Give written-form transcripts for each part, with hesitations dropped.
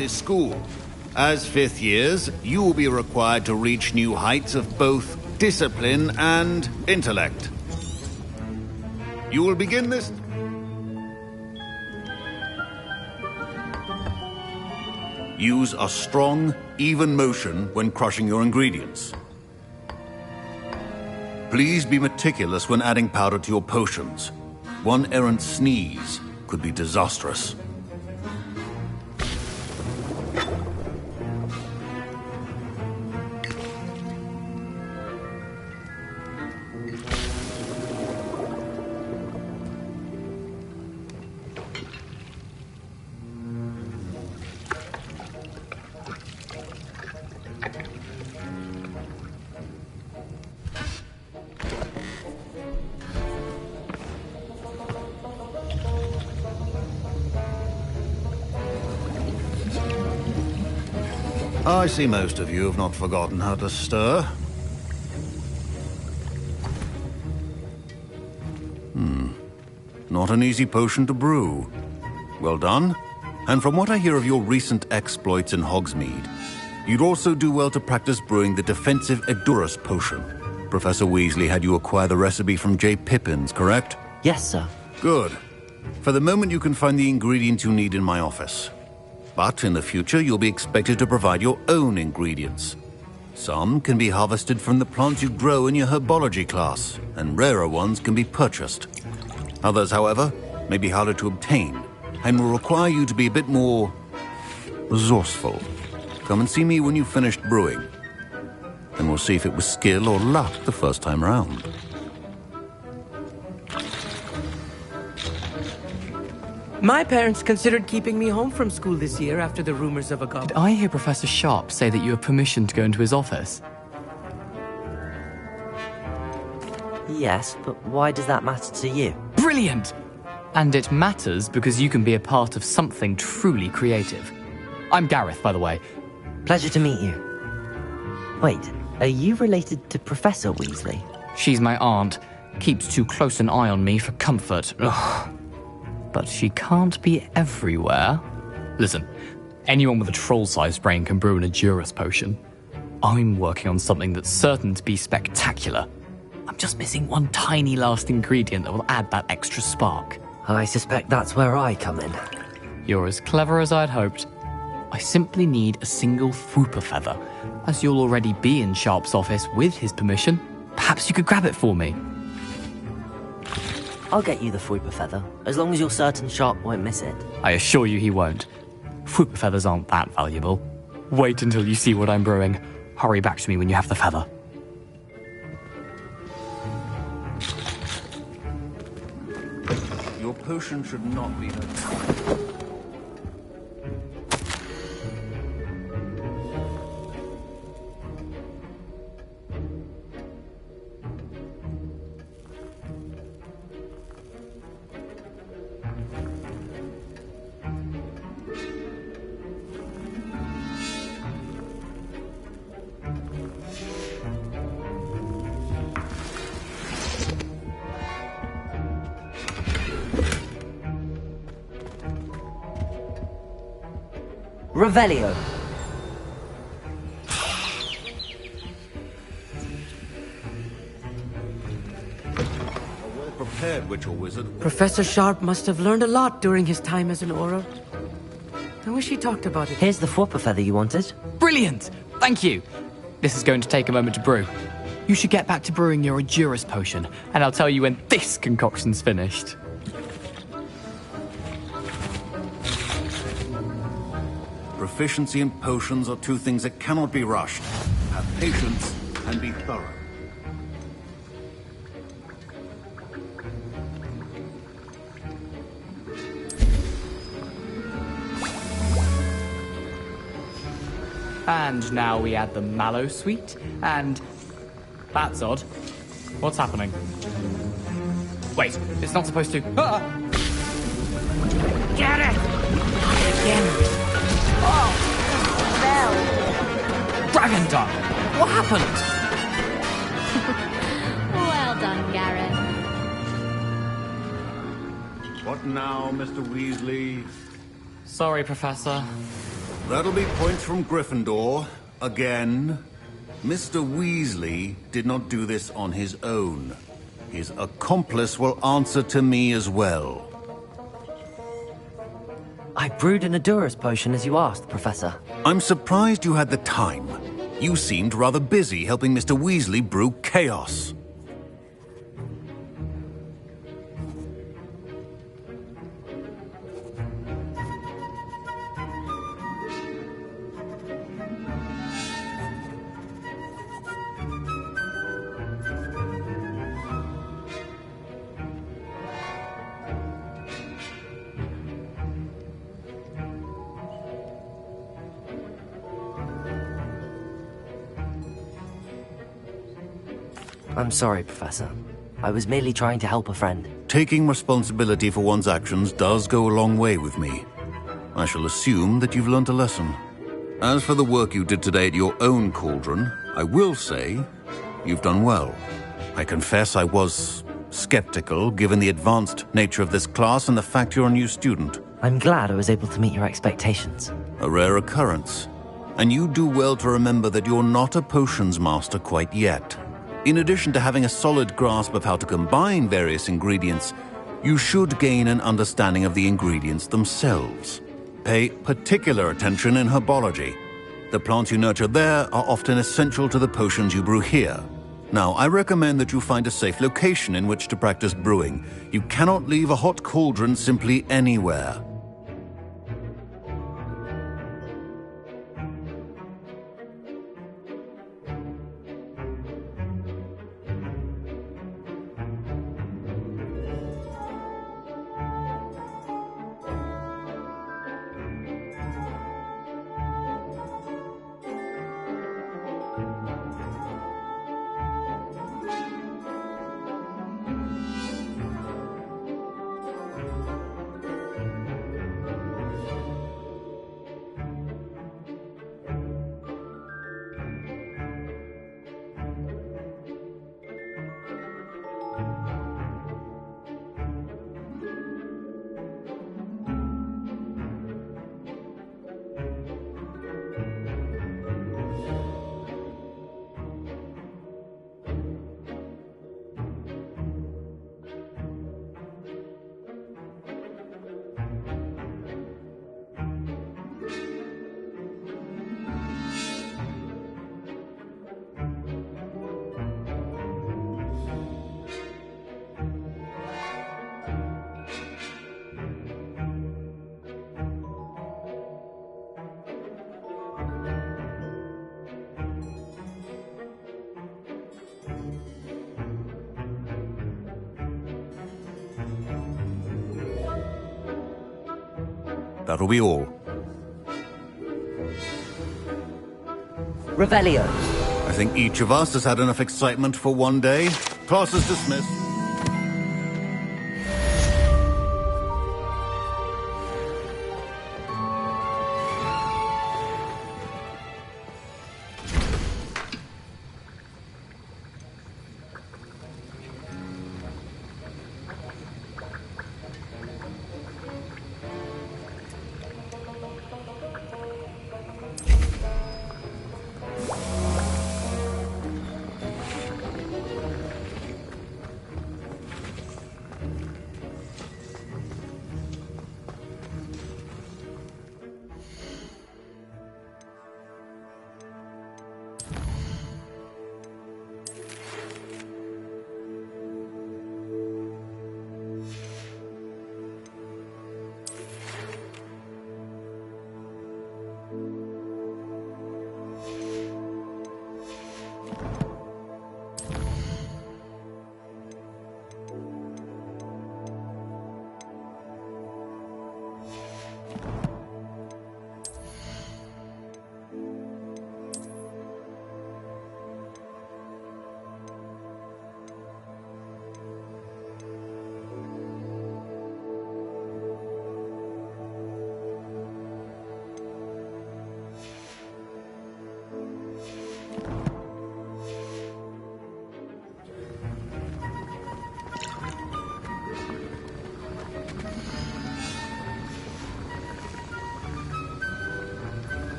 this school. As fifth years, you will be required to reach new heights of both discipline and intellect. You will begin this... Use a strong, even motion when crushing your ingredients. Please be meticulous when adding powder to your potions. One errant sneeze could be disastrous. I see most of you have not forgotten how to stir. Not an easy potion to brew. Well done. And from what I hear of your recent exploits in Hogsmeade, you'd also do well to practice brewing the defensive Edurus potion. Professor Weasley had you acquire the recipe from J. Pippins, correct? Yes, sir. Good. For the moment, you can find the ingredients you need in my office. But in the future, you'll be expected to provide your own ingredients. Some can be harvested from the plants you grow in your herbology class, and rarer ones can be purchased. Others, however, may be harder to obtain, and will require you to be a bit more resourceful. Come and see me when you've finished brewing, and we'll see if it was skill or luck the first time round. My parents considered keeping me home from school this year after the rumors of a goblin. Did I hear Professor Sharp say that you have permission to go into his office? Yes, but why does that matter to you? Brilliant! And it matters because you can be a part of something truly creative. I'm Gareth, by the way. Pleasure to meet you. Wait, are you related to Professor Weasley? She's my aunt. Keeps too close an eye on me for comfort. Ugh. But she can't be everywhere. Listen, anyone with a troll-sized brain can brew an Edurus potion. I'm working on something that's certain to be spectacular. I'm just missing one tiny last ingredient that will add that extra spark. I suspect that's where I come in. You're as clever as I'd hoped. I simply need a single Fwooper feather. As you'll already be in Sharp's office with his permission, perhaps you could grab it for me. I'll get you the Fwooper feather, as long as you're certain Sharp won't miss it. I assure you he won't. Fwooper feathers aren't that valuable. Wait until you see what I'm brewing. Hurry back to me when you have the feather. Your potion should not be... Revelio. Prepared witch or wizard. Professor Sharp must have learned a lot during his time as an Auror. I wish he talked about it. Here's the Fwooper feather you wanted. Brilliant! Thank you! This is going to take a moment to brew. You should get back to brewing your Edurus potion, and I'll tell you when this concoction's finished. Proficiency and potions are two things that cannot be rushed. Have patience and be thorough. And now we add the mallow sweet, and... That's odd. What's happening? Wait, it's not supposed to... Ah! Get it! Again. Oh, fell. Dragon Duck! What happened? Well done, Gareth. What now, Mr. Weasley? Sorry, Professor. That'll be points from Gryffindor. Again. Mr. Weasley did not do this on his own. His accomplice will answer to me as well. I brewed an Adurus potion as you asked, Professor. I'm surprised you had the time. You seemed rather busy helping Mr. Weasley brew chaos. I'm sorry, Professor. I was merely trying to help a friend. Taking responsibility for one's actions does go a long way with me. I shall assume that you've learnt a lesson. As for the work you did today at your own cauldron, I will say you've done well. I confess I was skeptical, given the advanced nature of this class and the fact you're a new student. I'm glad I was able to meet your expectations. A rare occurrence. And you do well to remember that you're not a potions master quite yet. In addition to having a solid grasp of how to combine various ingredients, you should gain an understanding of the ingredients themselves. Pay particular attention in herbology. The plants you nurture there are often essential to the potions you brew here. Now, I recommend that you find a safe location in which to practice brewing. You cannot leave a hot cauldron simply anywhere. That'll be all. Revelio. I think each of us has had enough excitement for one day. Class is dismissed.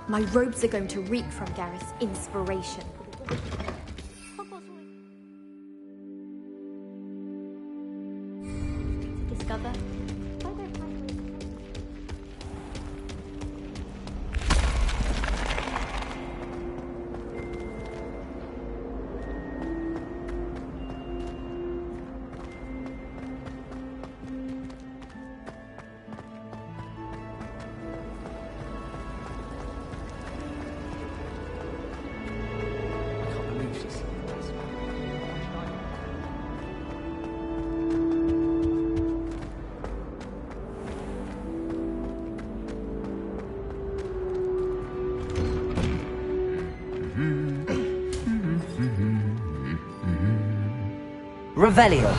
My robes are going to reek from Gareth's inspiration. Discover. Revelio.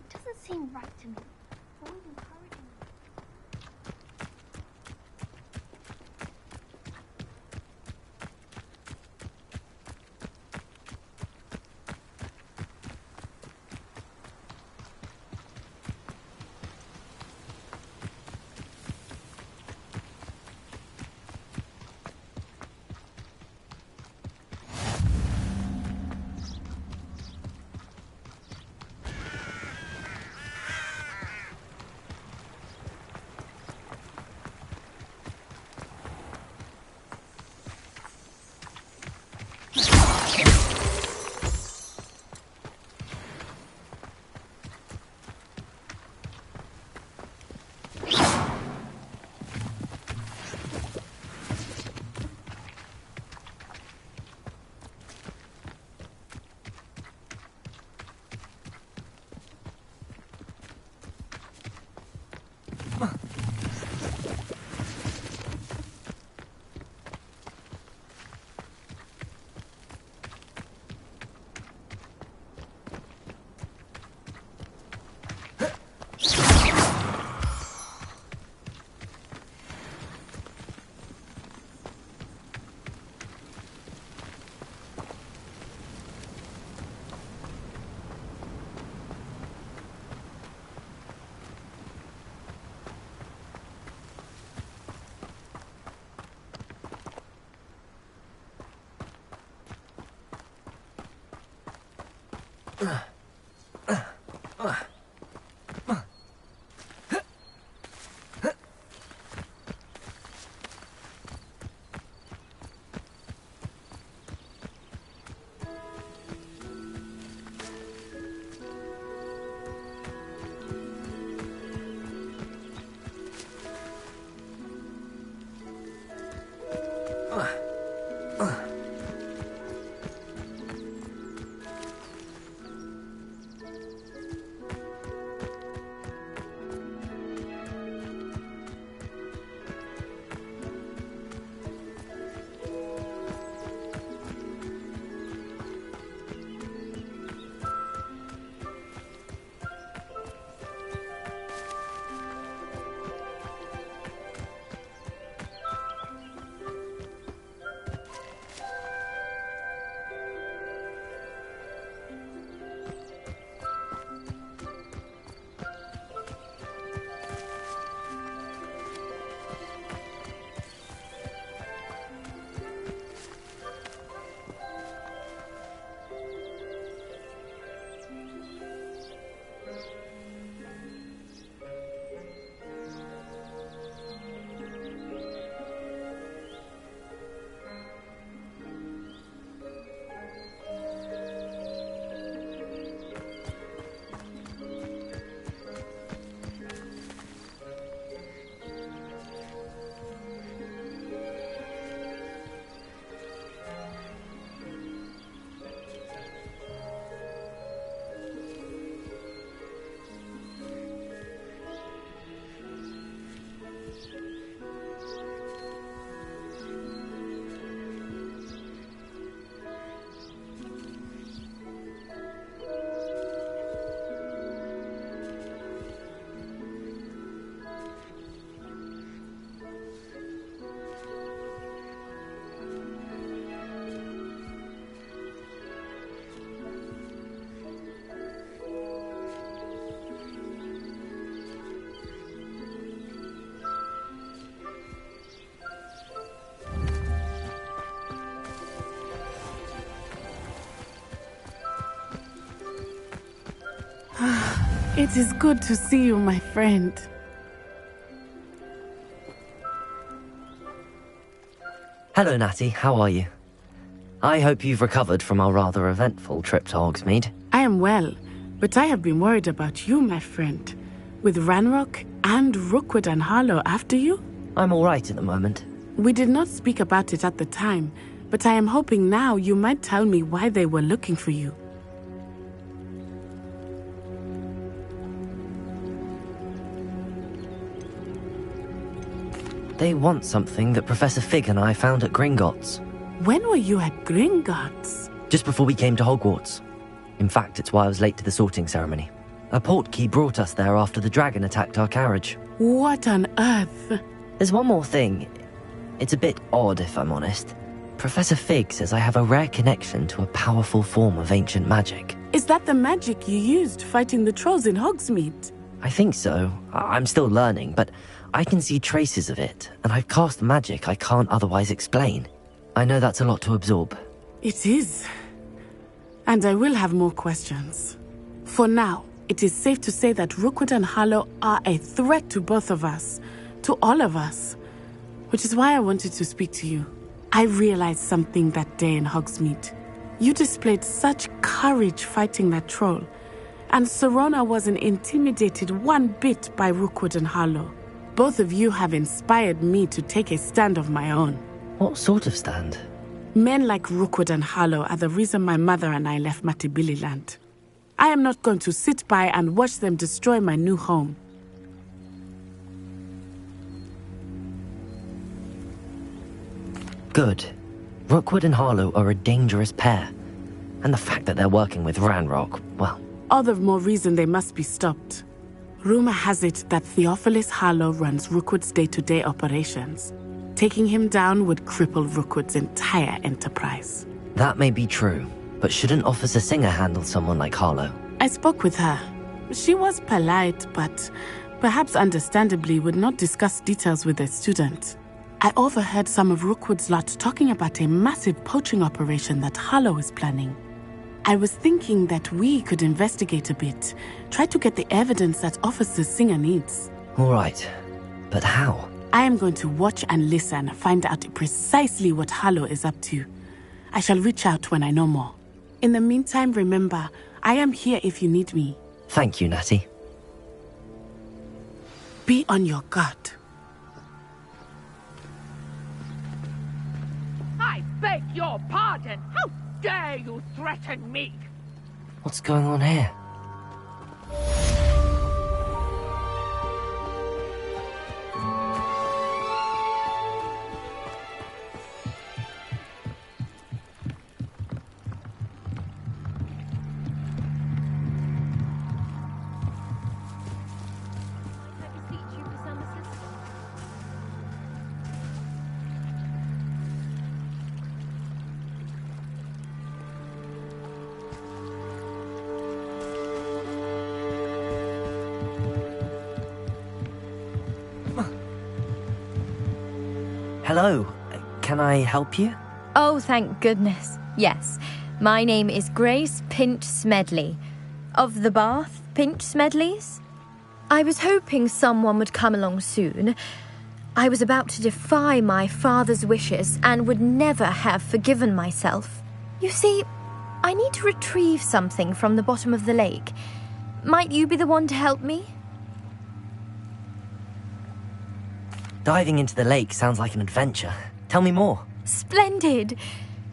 It doesn't seem right to me. Always encouraging me. It is good to see you, my friend. Hello, Natty. How are you? I hope you've recovered from our rather eventful trip to Hogsmeade. I am well, but I have been worried about you, my friend. With Ranrock and Rookwood and Harlow after you? I'm all right at the moment. We did not speak about it at the time, but I am hoping now you might tell me why they were looking for you. They want something that Professor Fig and I found at Gringotts. When were you at Gringotts? Just before we came to Hogwarts. In fact, it's why I was late to the sorting ceremony. A portkey brought us there after the dragon attacked our carriage. What on earth? There's one more thing. It's a bit odd, if I'm honest. Professor Fig says I have a rare connection to a powerful form of ancient magic. Is that the magic you used fighting the trolls in Hogsmeade? I think so. I'm still learning, but I can see traces of it, and I've cast magic I can't otherwise explain. I know that's a lot to absorb. It is. And I will have more questions. For now, it is safe to say that Rookwood and Harlow are a threat to both of us, to all of us. Which is why I wanted to speak to you. I realized something that day in Hogsmeade. You displayed such courage fighting that troll, and Serona wasn't intimidated one bit by Rookwood and Harlow. Both of you have inspired me to take a stand of my own. What sort of stand? Men like Rookwood and Harlow are the reason my mother and I left Matibili Land. I am not going to sit by and watch them destroy my new home. Good. Rookwood and Harlow are a dangerous pair. And the fact that they're working with Ranrock, well... All the more reason they must be stopped. Rumor has it that Theophilus Harlow runs Rookwood's day-to-day operations. Taking him down would cripple Rookwood's entire enterprise. That may be true, but shouldn't Officer Singer handle someone like Harlow? I spoke with her. She was polite, but perhaps understandably would not discuss details with a student. I overheard some of Rookwood's lot talking about a massive poaching operation that Harlow is planning. I was thinking that we could investigate a bit, try to get the evidence that Officer Singer needs. All right, but how? I am going to watch and listen, find out precisely what Harlow is up to. I shall reach out when I know more. In the meantime, remember, I am here if you need me. Thank you, Natty. Be on your guard. I beg your pardon. How dare you threaten me? What's going on here? Hello. Can I help you? Oh, thank goodness. Yes. My name is Grace Pinch Smedley. Of the Bath Pinch Smedleys? I was hoping someone would come along soon. I was about to defy my father's wishes and would never have forgiven myself. You see, I need to retrieve something from the bottom of the lake. Might you be the one to help me? Diving into the lake sounds like an adventure. Tell me more. Splendid.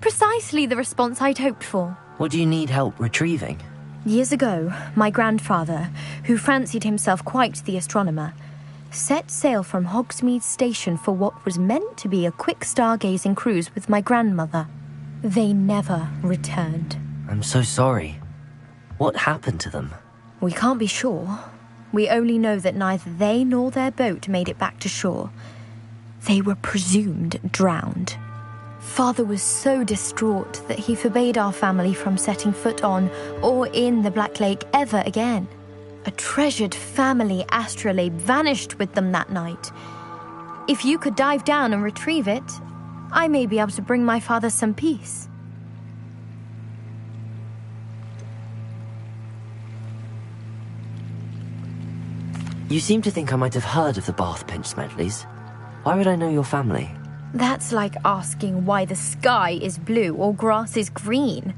Precisely the response I'd hoped for. What do you need help retrieving? Years ago, my grandfather, who fancied himself quite the astronomer, set sail from Hogsmeade Station for what was meant to be a quick stargazing cruise with my grandmother. They never returned. I'm so sorry. What happened to them? We can't be sure. We only know that neither they nor their boat made it back to shore. They were presumed drowned. Father was so distraught that he forbade our family from setting foot on or in the Black Lake ever again. A treasured family astrolabe vanished with them that night. If you could dive down and retrieve it, I may be able to bring my father some peace. You seem to think I might have heard of the Bath Pinch Smedleys. Why would I know your family? That's like asking why the sky is blue or grass is green.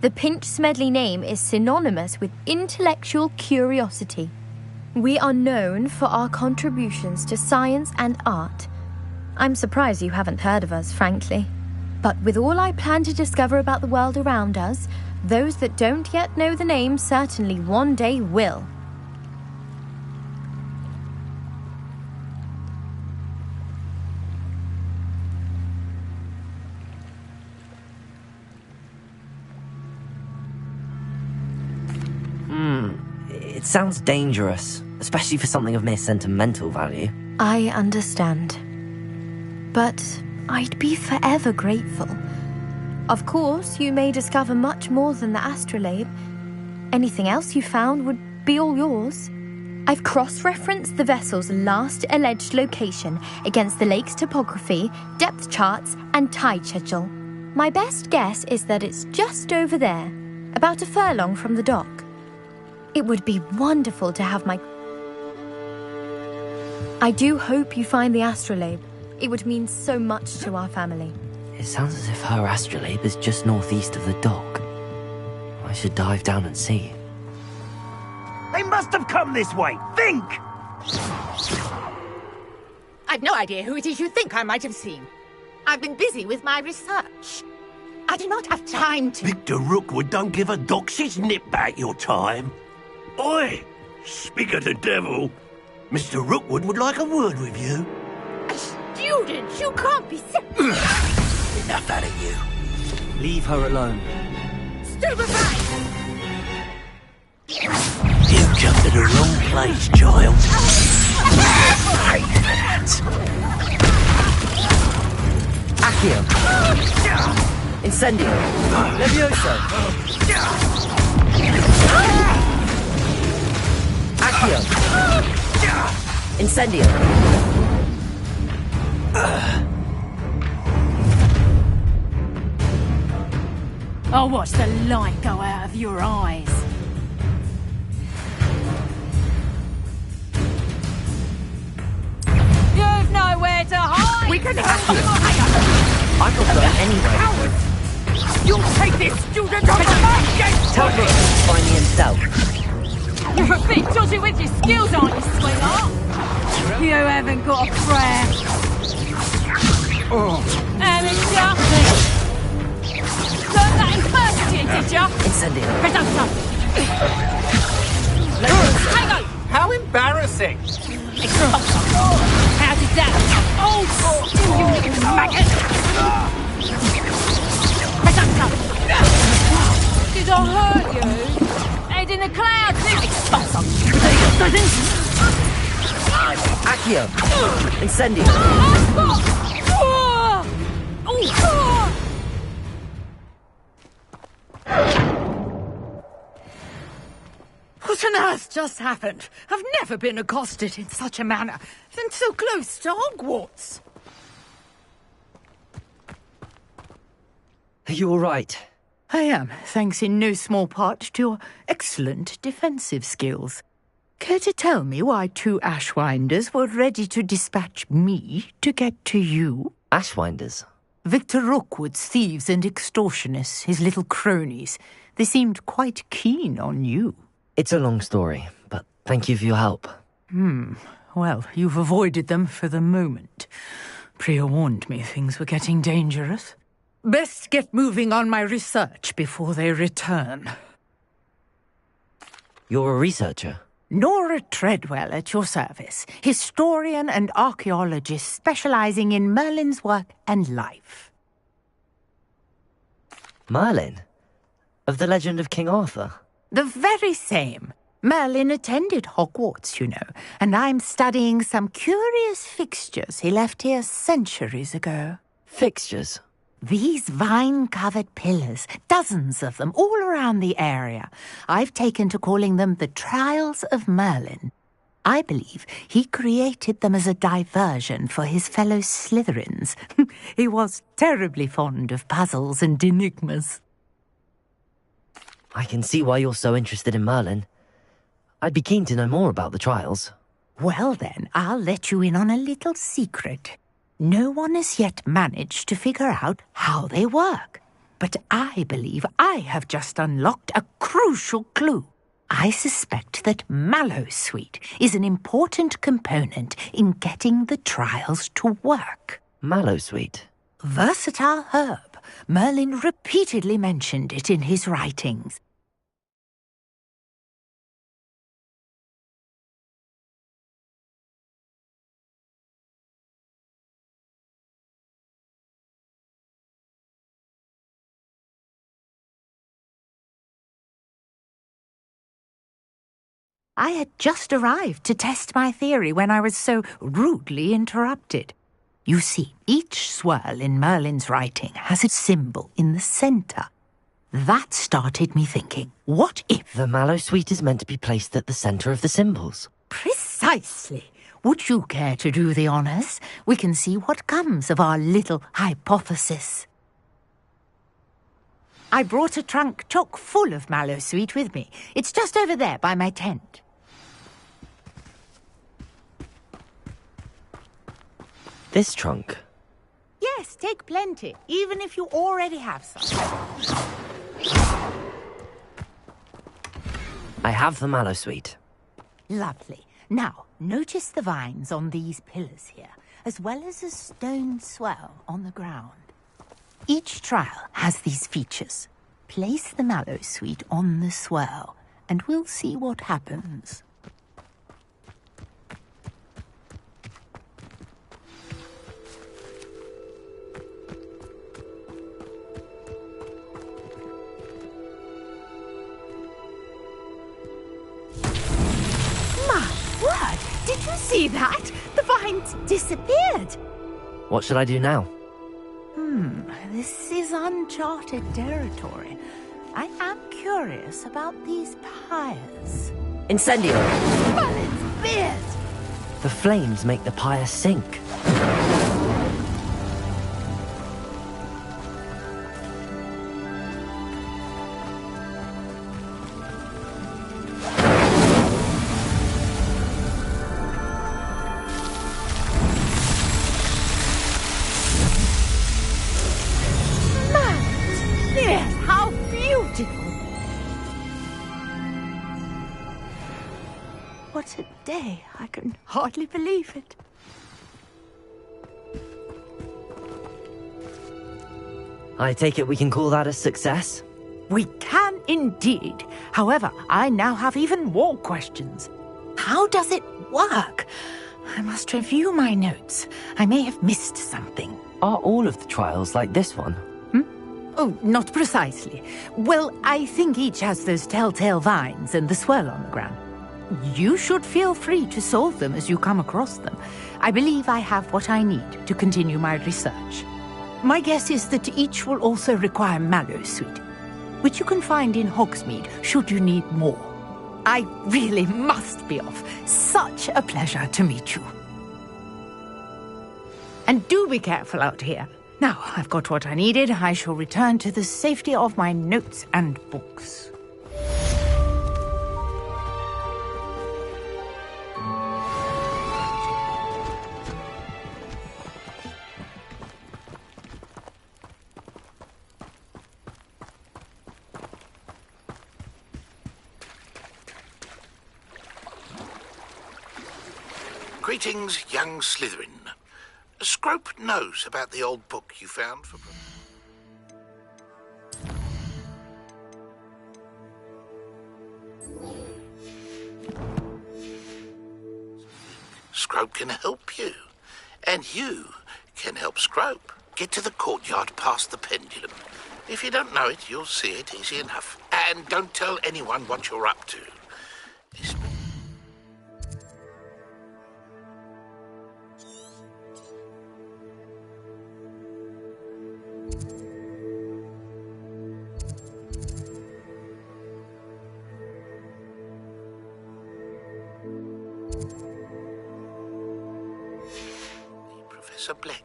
The Pinch Smedley name is synonymous with intellectual curiosity. We are known for our contributions to science and art. I'm surprised you haven't heard of us, frankly. But with all I plan to discover about the world around us, those that don't yet know the name certainly one day will. It sounds dangerous, especially for something of mere sentimental value. I understand. But I'd be forever grateful. Of course, you may discover much more than the astrolabe. Anything else you found would be all yours. I've cross-referenced the vessel's last alleged location against the lake's topography, depth charts, and tide schedule. My best guess is that it's just over there, about a furlong from the dock. It would be wonderful to have my... I do hope you find the astrolabe. It would mean so much to our family. It sounds as if her astrolabe is just northeast of the dock. I should dive down and see. They must have come this way! Think! I've no idea who it is you think I might have seen. I've been busy with my research. I do not have time to... Victor Rookwood don't give a doxy's nip back your time. Oi! Speak of the devil. Mr. Rookwood would like a word with you. A student? You can't be serious. Enough out of you. Leave her alone. Stupefy! You come to the wrong place, child. Hate that. Accio! Incendio! Levioso! Accio! Incendio! I'll watch the light go out of your eyes. You've nowhere to hide! We can have you! I'm not going anywhere. Coward! You'll take this student off the market! Tell Rick to find me himself. You're a bit dodgy with your skills, aren't you, sweetheart? You haven't got a prayer. Amateur! Learned that in first year, did ya? Incendio. Presumption! Hang on! How embarrassing! How did that? Oh, still you little maggot! Presumption! Did I hurt you? Head in the clouds, Accio! Incendio! What on earth just happened? I've never been accosted in such a manner, and so close to Hogwarts. Are you all right? I am, thanks in no small part to your excellent defensive skills. Care to tell me why two Ashwinders were ready to dispatch me to get to you? Ashwinders? Victor Rookwood's thieves and extortionists, his little cronies. They seemed quite keen on you. It's a long story, but thank you for your help. Well, you've avoided them for the moment. Priya warned me things were getting dangerous. Best get moving on my research before they return. You're a researcher? Nora Treadwell at your service, historian and archaeologist specializing in Merlin's work and life. Merlin? Of the legend of King Arthur? The very same. Merlin attended Hogwarts, you know, and I'm studying some curious fixtures he left here centuries ago. Fixtures? These vine-covered pillars, dozens of them, all around the area. I've taken to calling them the Trials of Merlin. I believe he created them as a diversion for his fellow Slytherins. He was terribly fond of puzzles and enigmas. I can see why you're so interested in Merlin. I'd be keen to know more about the trials. Well then, I'll let you in on a little secret. No one has yet managed to figure out how they work. But I believe I have just unlocked a crucial clue. I suspect that mallowsweet is an important component in getting the trials to work. Mallowsweet? Versatile herb. Merlin repeatedly mentioned it in his writings. I had just arrived to test my theory when I was so rudely interrupted. You see, each swirl in Merlin's writing has a symbol in the centre. That started me thinking, what if... The mallowsweet is meant to be placed at the centre of the symbols. Precisely. Would you care to do the honours? We can see what comes of our little hypothesis. I brought a trunk chock full of mallowsweet with me. It's just over there by my tent. This trunk? Yes, take plenty, even if you already have some. I have the mallowsweet. Lovely. Now, notice the vines on these pillars here, as well as a stone swell on the ground. Each trial has these features. Place the mallowsweet on the swell, and we'll see what happens. Word! Did you see that? The vines disappeared. What should I do now? This is uncharted territory. I am curious about these pyres. Incendio! Merlin's beard! The flames make the pyre sink. What a day. I can hardly believe it. I take it we can call that a success? We can indeed. However, I now have even more questions. How does it work? I must review my notes. I may have missed something. Are all of the trials like this one? Oh, not precisely. Well, I think each has those telltale vines and the swirl on the ground. You should feel free to solve them as you come across them. I believe I have what I need to continue my research. My guess is that each will also require mallowsweet, which you can find in Hogsmeade should you need more. I really must be off. Such a pleasure to meet you. And do be careful out here. Now, I've got what I needed. I shall return to the safety of my notes and books. Greetings, young Slytherin. Scrope knows about the old book you found for... Scrope can help you. And you can help Scrope. Get to the courtyard past the pendulum. If you don't know it, you'll see it easy enough. And don't tell anyone what you're up to. Professor Black.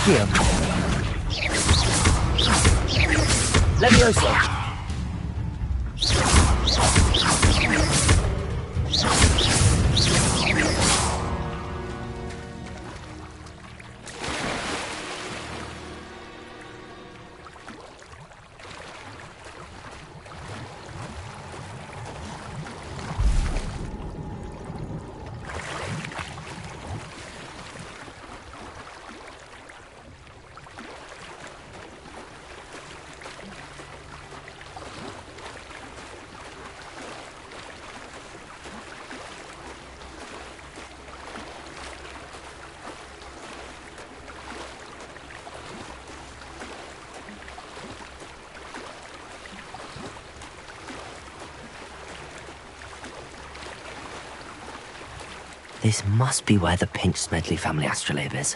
Here. Levioso. This must be where the Pinch Smedley family astrolabe is.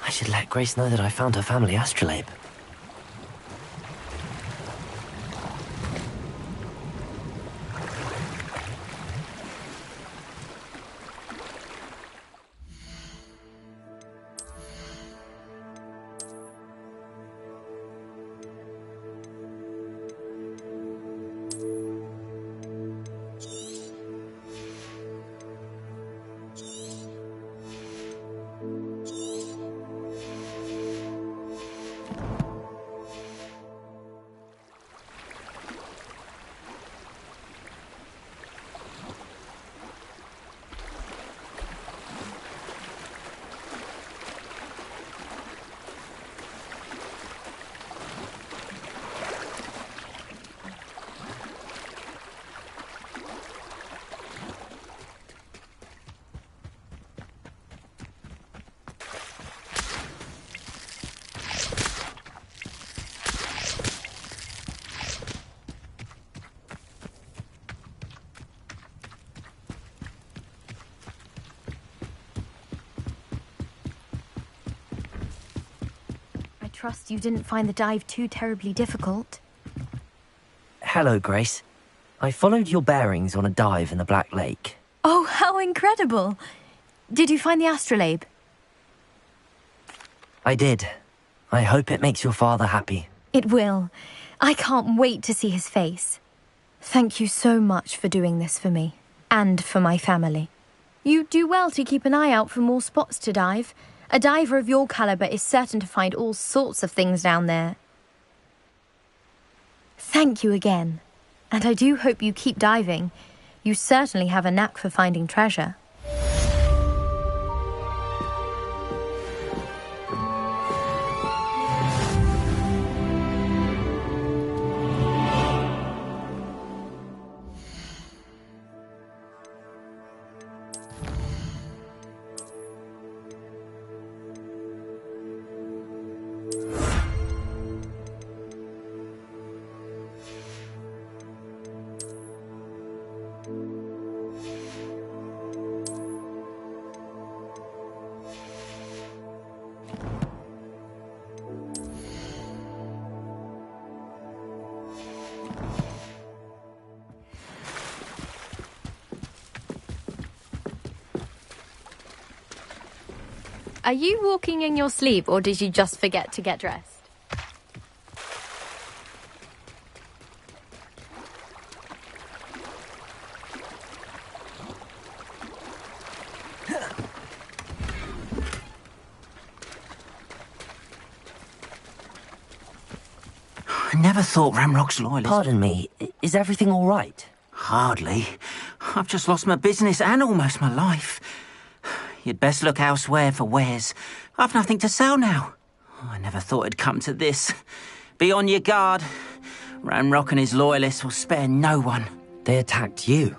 I should let Grace know that I found her family astrolabe. Trust you didn't find the dive too terribly difficult. Hello, Grace. I followed your bearings on a dive in the Black Lake. Oh, how incredible! Did you find the astrolabe? I did. I hope it makes your father happy. It will. I can't wait to see his face. Thank you so much for doing this for me, and for my family. You do well to keep an eye out for more spots to dive, A diver of your caliber is certain to find all sorts of things down there. Thank you again. And I do hope you keep diving. You certainly have a knack for finding treasure. Are you walking in your sleep, or did you just forget to get dressed? I never thought Ramrock's loyalist... Pardon me, is everything all right? Hardly. I've just lost my business and almost my life. You'd best look elsewhere for wares. I've nothing to sell now. I never thought it'd come to this. Be on your guard. Ranrock and his loyalists will spare no one. They attacked you?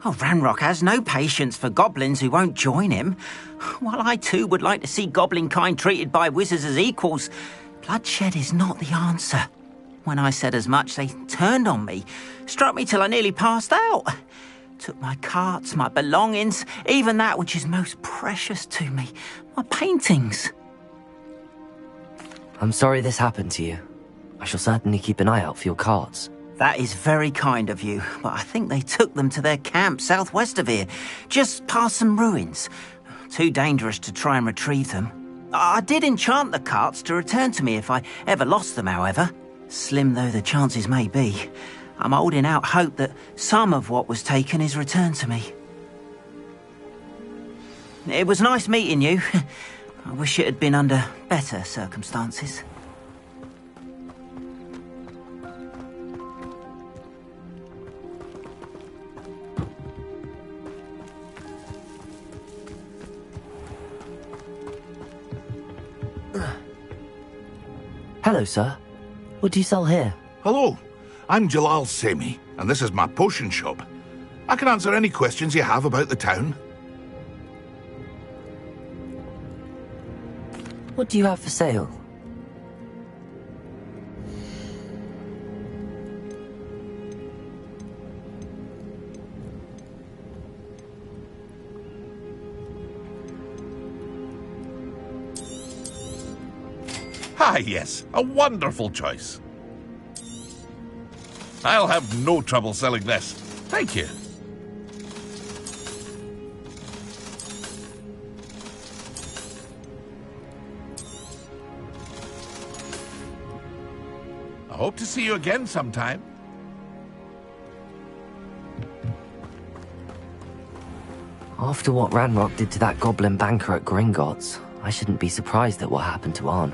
Oh, Ranrock has no patience for goblins who won't join him. While I too would like to see goblin kind treated by wizards as equals, bloodshed is not the answer. When I said as much, they turned on me, struck me till I nearly passed out. Took my carts, my belongings, even that which is most precious to me, my paintings. I'm sorry this happened to you. I shall certainly keep an eye out for your carts. That is very kind of you, but I think they took them to their camp southwest of here, just past some ruins. Too dangerous to try and retrieve them. I did enchant the carts to return to me if I ever lost them, however. Slim though the chances may be, I'm holding out hope that some of what was taken is returned to me. It was nice meeting you. I wish it had been under better circumstances. Hello, sir. What do you sell here? Hello, I'm Jalal Semi, and this is my potion shop. I can answer any questions you have about the town. What do you have for sale? Ah, yes, a wonderful choice. I'll have no trouble selling this. Thank you. I hope to see you again sometime. After what Ranrock did to that goblin banker at Gringotts, I shouldn't be surprised at what happened to Arn.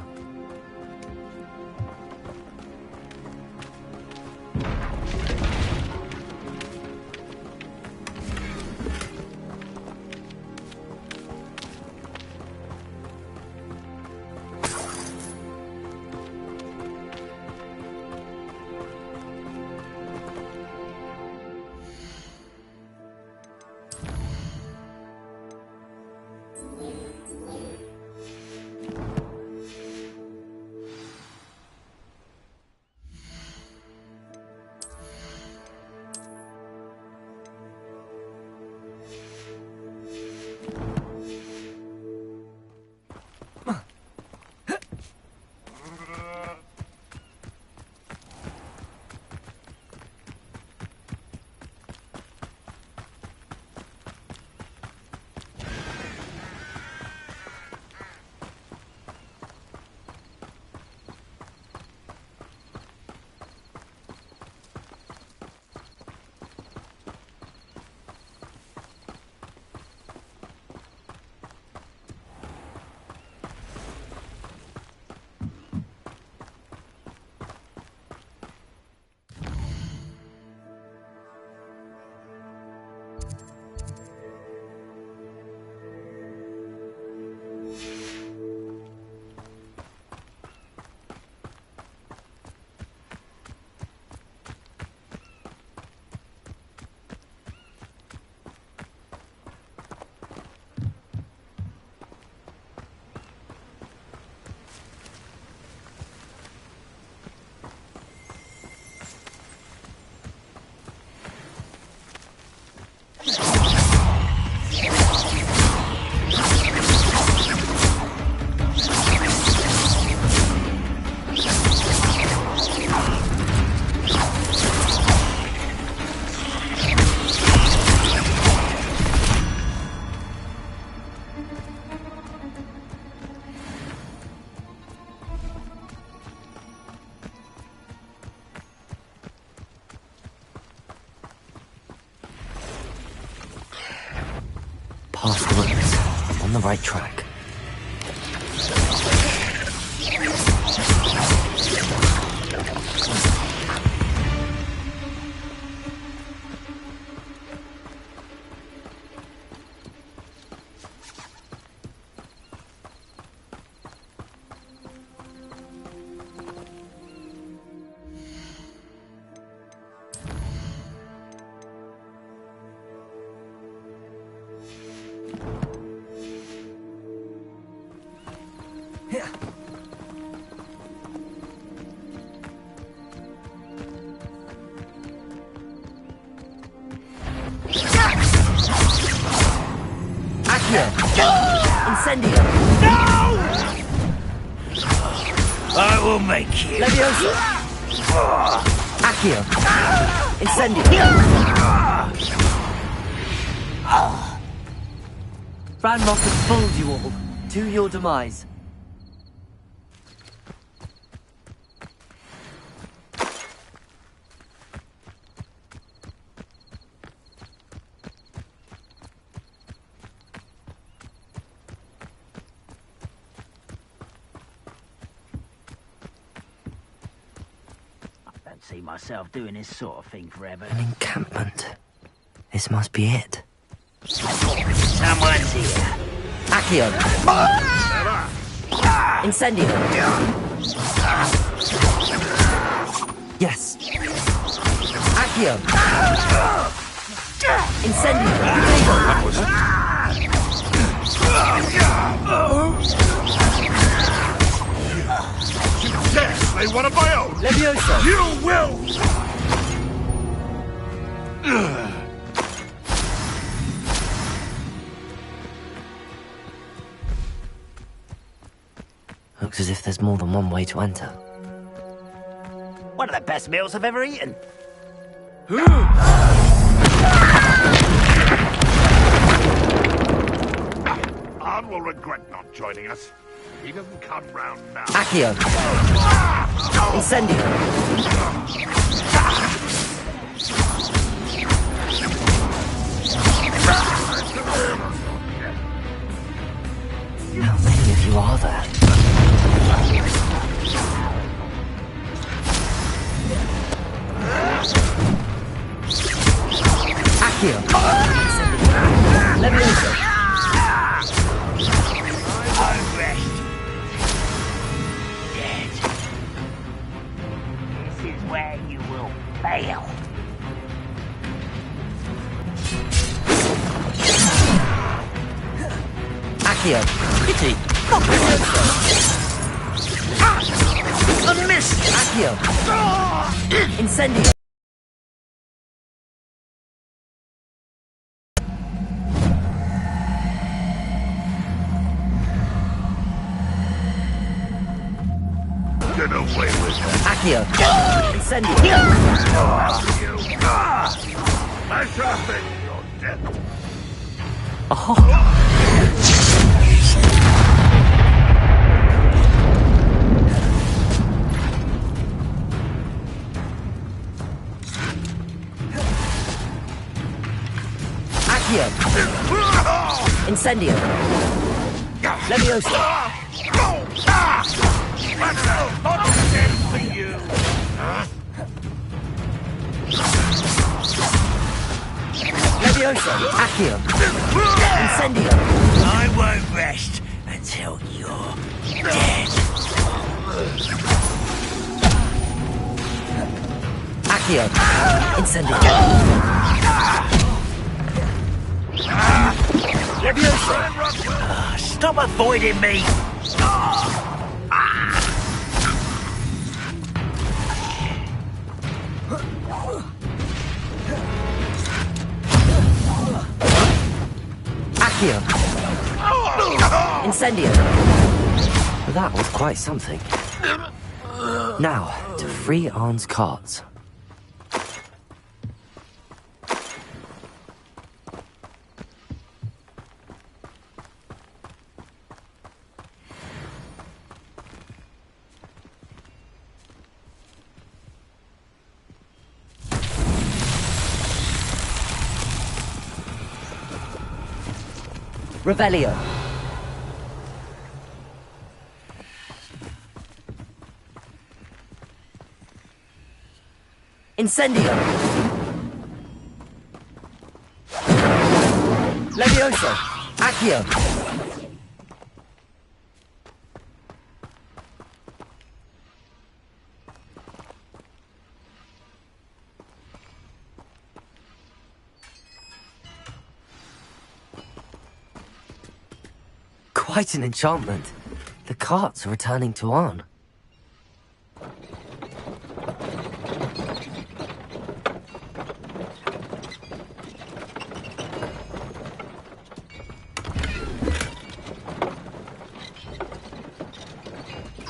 Past the ruins. On the right track. Incendio! No! I will make you. Leviosa! Accio! Incendio! Ranrock has fooled you all. To your demise. See myself doing this sort of thing forever. An encampment. This must be it. Someone's here. Accio. Incendio. Yes. Accio. Incendio. Slay one of my own! Leviosa! You will! Looks as if there's more than one way to enter. One of the best meals I've ever eaten. Arn will regret not joining us. He doesn't come round now. Accio. Incendio. How many of you are there? Accio. Leviosa. Where you will fail. Accio. Pity. A miss. Accio. Incendio. Get away with it. Accio. Incendio. I shall think you're dead. Accio. Incendio. Leviosa. For you. Leviosa. Accio. Incendio. I won't rest until you're dead. Accio. Incendio. Leviosa. Stop avoiding me. Accio. Incendio. That was quite something. Now, to free Arn's carts. Revelio. Incendio. Levioso. Accio. Quite an enchantment. The carts are returning to Arn.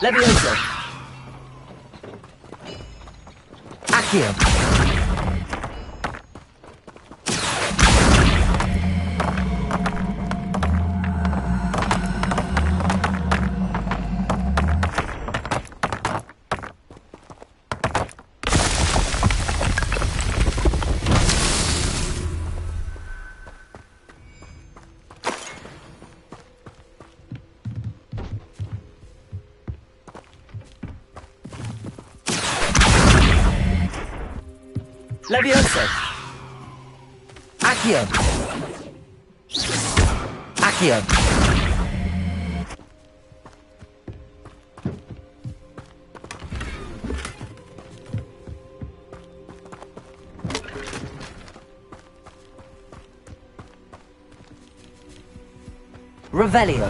Levioso. Accio. Levioso. Accio. Accio. Revelio.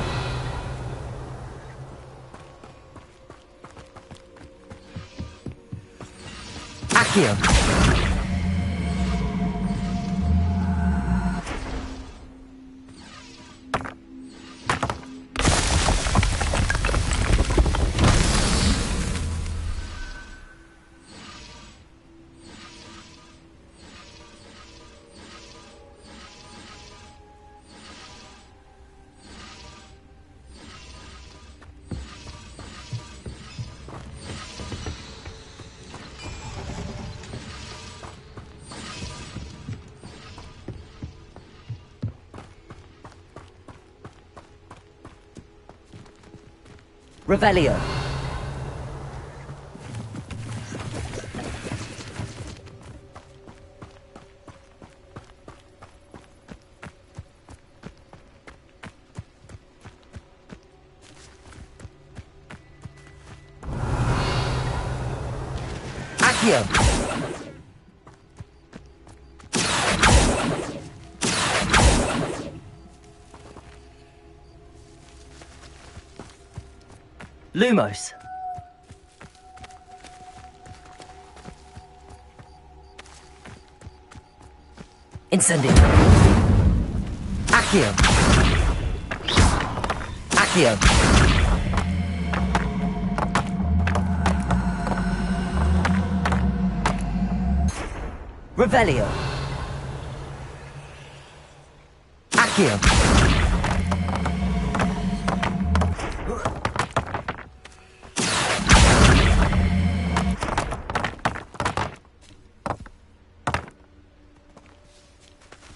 Accio. Revelio. Accio. Lumos. Incendio. Accio. Accio. Revelio. Accio.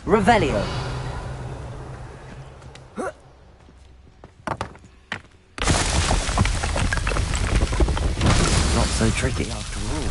Revelio. Not so tricky after all.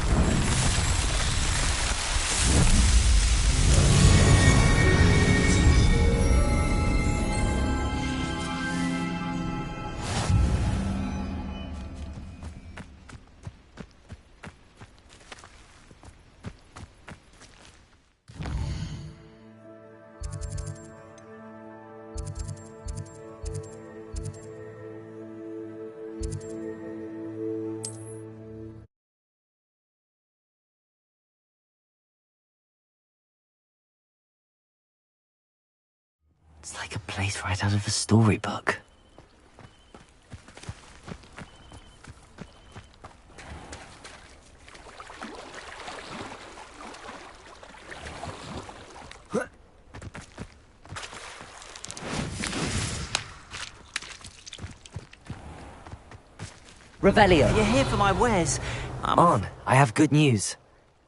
It's like a place right out of a storybook. Revelio. You're here for my wares. On, I have good news.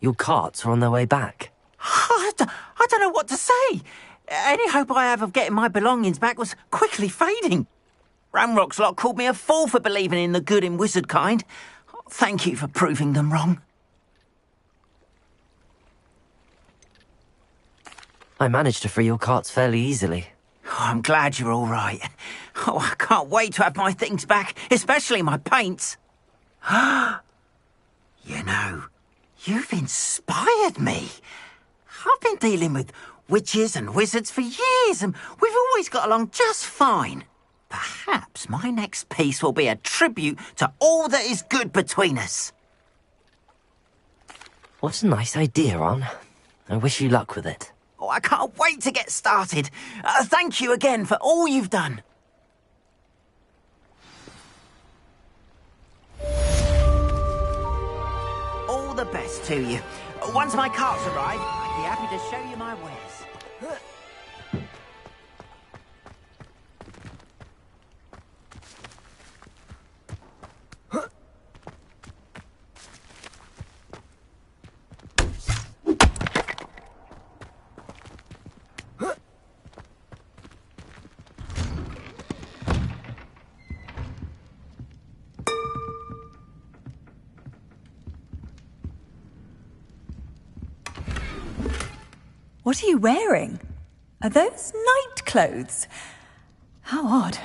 Your carts are on their way back. I don't know what to say. Any hope I have of getting my belongings back was quickly fading. Ramrock's lot called me a fool for believing in the good in wizard kind. Thank you for proving them wrong. I managed to free your carts fairly easily. Oh, I'm glad you're all right. Oh, I can't wait to have my things back, especially my paints. You know, you've inspired me. I've been dealing with witches and wizards for years, and we've always got along just fine. Perhaps my next piece will be a tribute to all that is good between us. What a nice idea, Ron. I wish you luck with it. Oh, I can't wait to get started. Thank you again for all you've done. All the best to you. Once my carts arrive, I'd be happy to show you my wares. What are you wearing? Are those night clothes? How odd.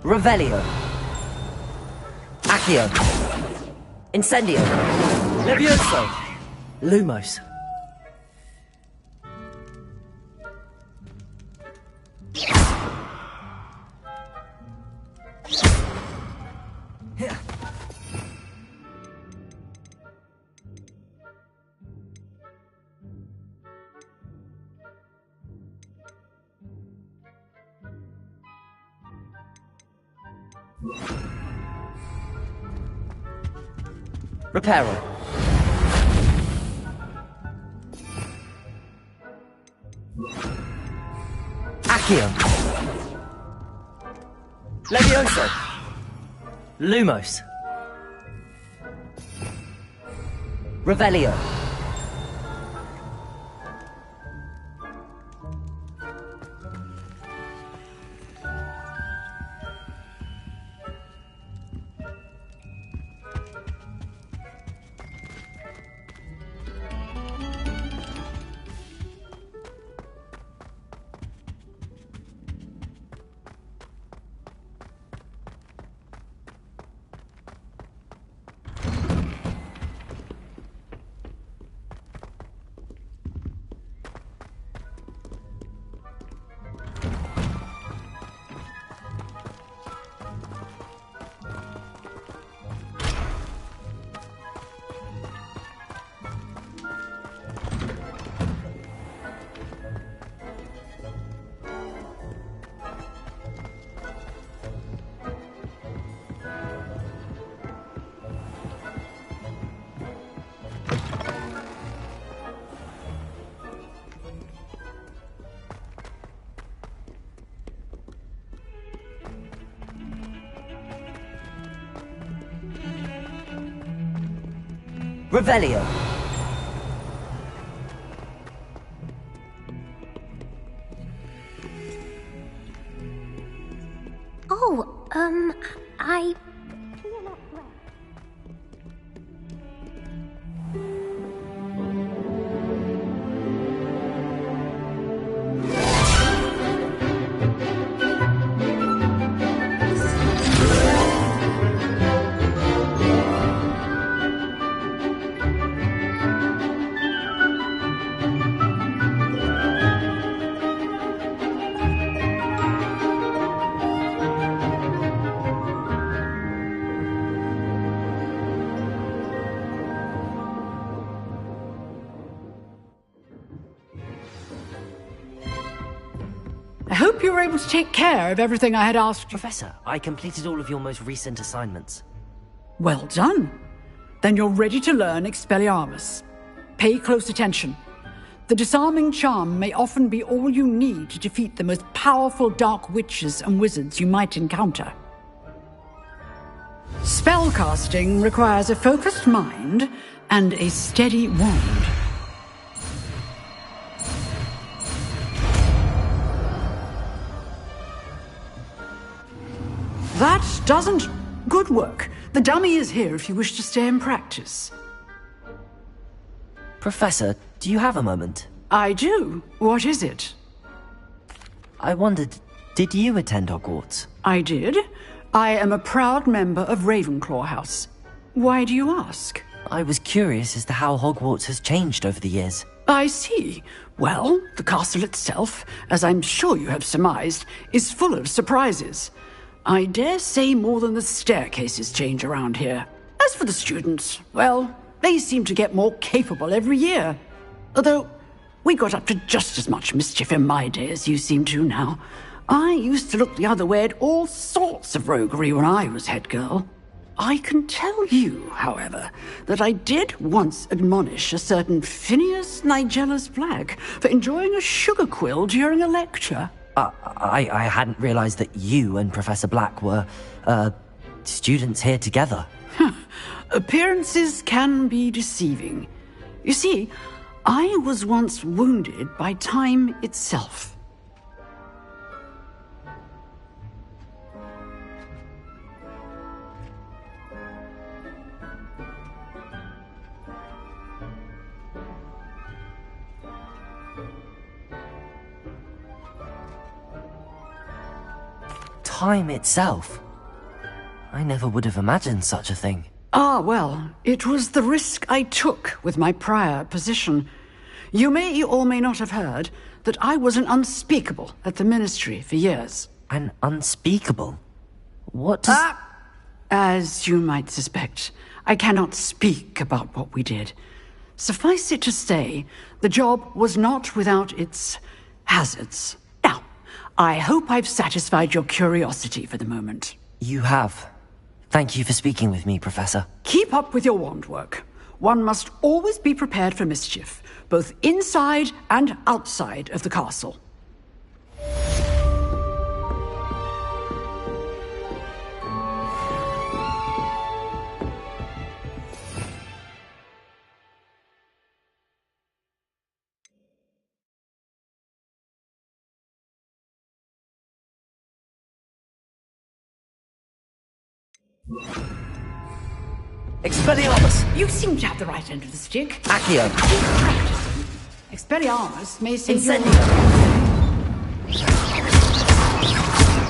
Revelio. Accio. Incendio. Levioso. Lumos. Reparo. Accio. Levioso. Lumos. Revelio. Revelio. Oh, I... I hope you were able to take care of everything I had asked you. Professor, I completed all of your most recent assignments. Well done. Then you're ready to learn Expelliarmus. Pay close attention. The disarming charm may often be all you need to defeat the most powerful dark witches and wizards you might encounter. Spellcasting requires a focused mind and a steady wand. That doesn't... Good work. The dummy is here if you wish to stay and practice. Professor, do you have a moment? I do. What is it? I wondered, did you attend Hogwarts? I did. I am a proud member of Ravenclaw House. Why do you ask? I was curious as to how Hogwarts has changed over the years. I see. Well, the castle itself, as I'm sure you have surmised, is full of surprises. I dare say more than the staircases change around here. As for the students, well, they seem to get more capable every year. Although, we got up to just as much mischief in my day as you seem to now. I used to look the other way at all sorts of roguery when I was head girl. I can tell you, however, that I did once admonish a certain Phineas Nigellus Black for enjoying a sugar quill during a lecture. I hadn't realized that you and Professor Black were, students here together. Appearances can be deceiving. You see, I was once wounded by time itself. Time itself? I never would have imagined such a thing. Ah, well, it was the risk I took with my prior position. You may or may not have heard that I was an unspeakable at the Ministry for years. An unspeakable? What does... As you might suspect, I cannot speak about what we did. Suffice it to say, the job was not without its hazards. Now, I hope I've satisfied your curiosity for the moment. You have. Thank you for speaking with me, Professor. Keep up with your wand work. One must always be prepared for mischief, both inside and outside of the castle. Expelliarmus! You seem to have the right end of the stick. Accio! Keep practicing. Expelliarmus may save you... Incendio!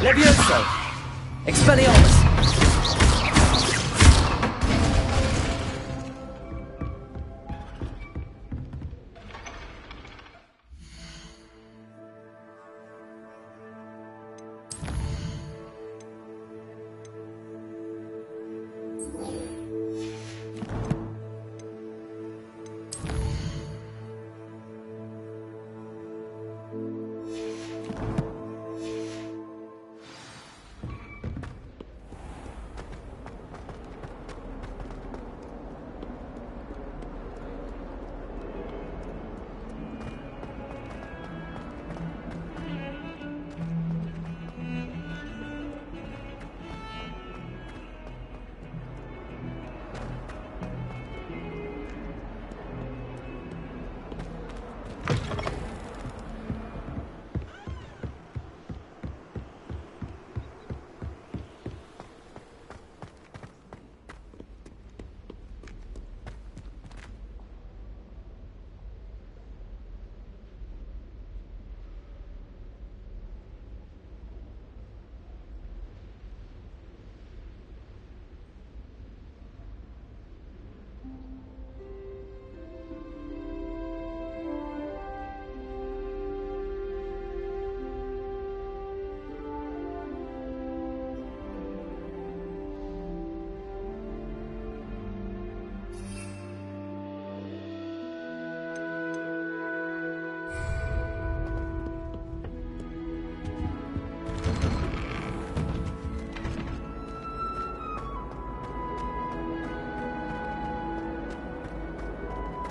Levioso! Expelliarmus!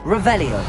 Revelio.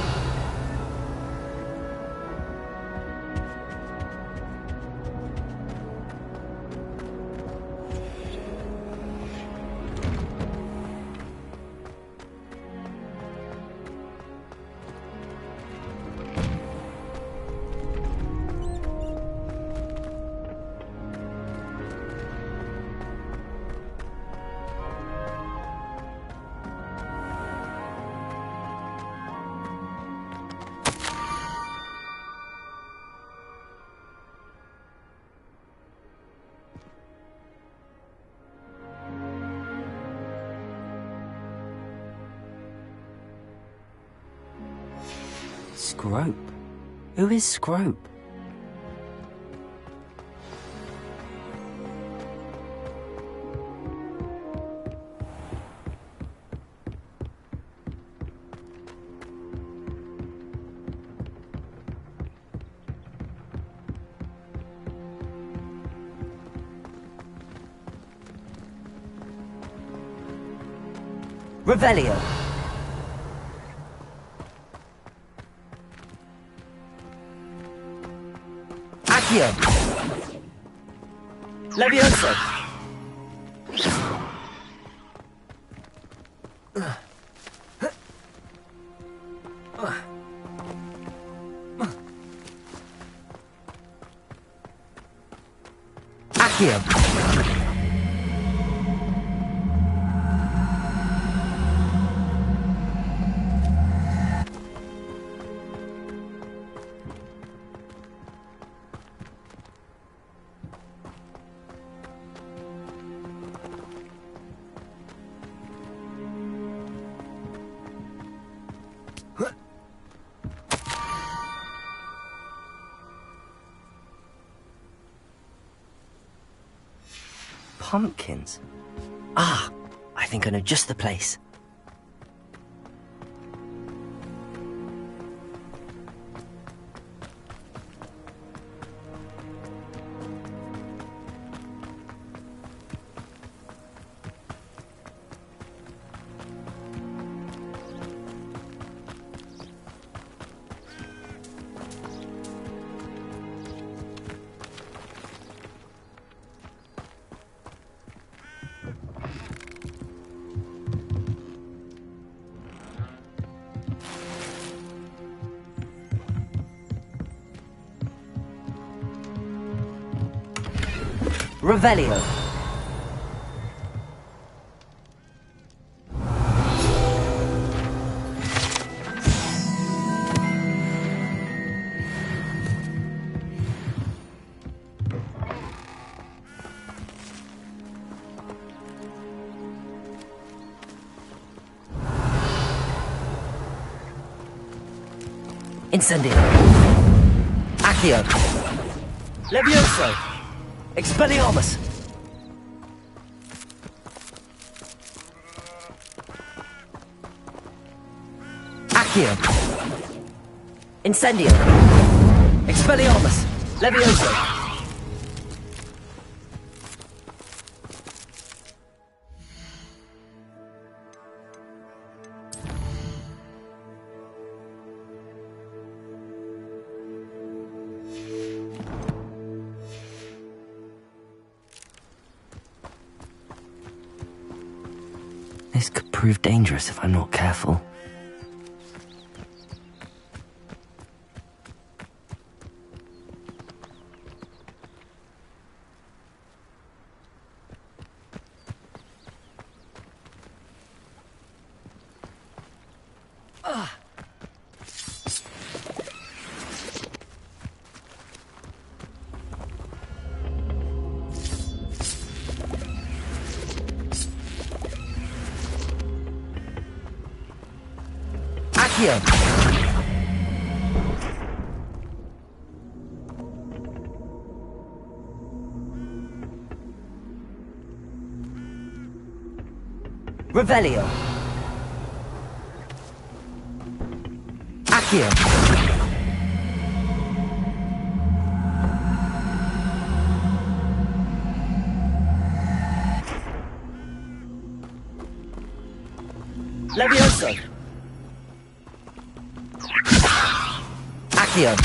Scrope? Who is Scrope? Revelio. Accio. Levioso. Accio. Pumpkins? Ah, I think I know just the place. Revelio. Incendio. Accio. Levioso. Expelliarmus! Accio! Incendio! Expelliarmus! Levioso! This could prove dangerous if I'm not careful. Accio! Revelio! Accio! Levioso! Accio.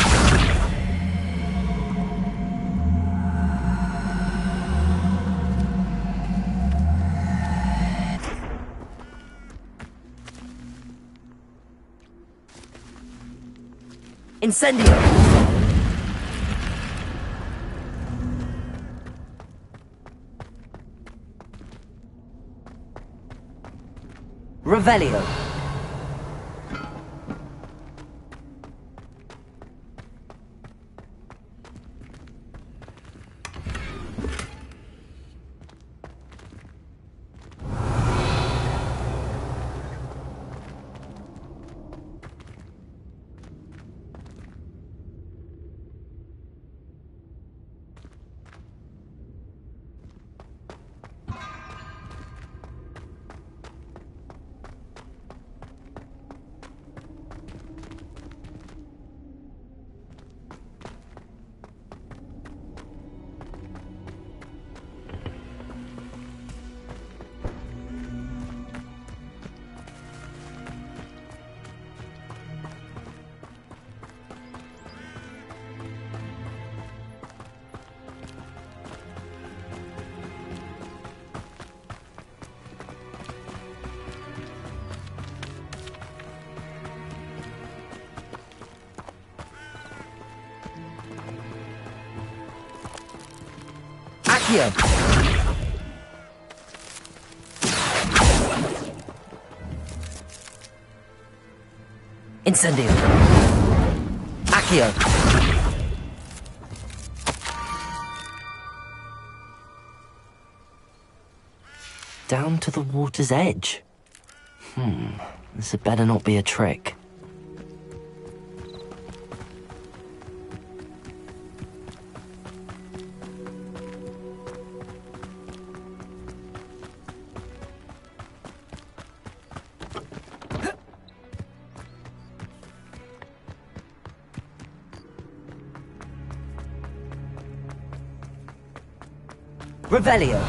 Incendio. Revelio. Accio. Incendio. Accio. Down to the water's edge. This had better not be a trick. Revelio.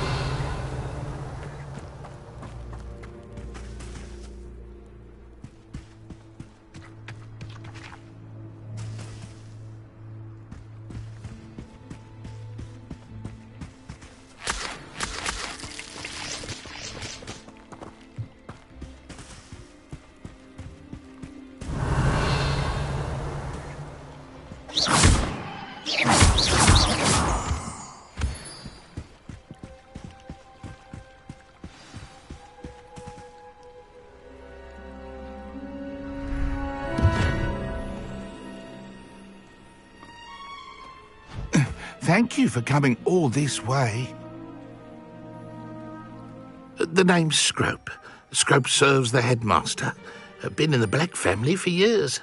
Thank you for coming all this way. The name's Scrope. Scrope serves the headmaster. Been in the Black family for years.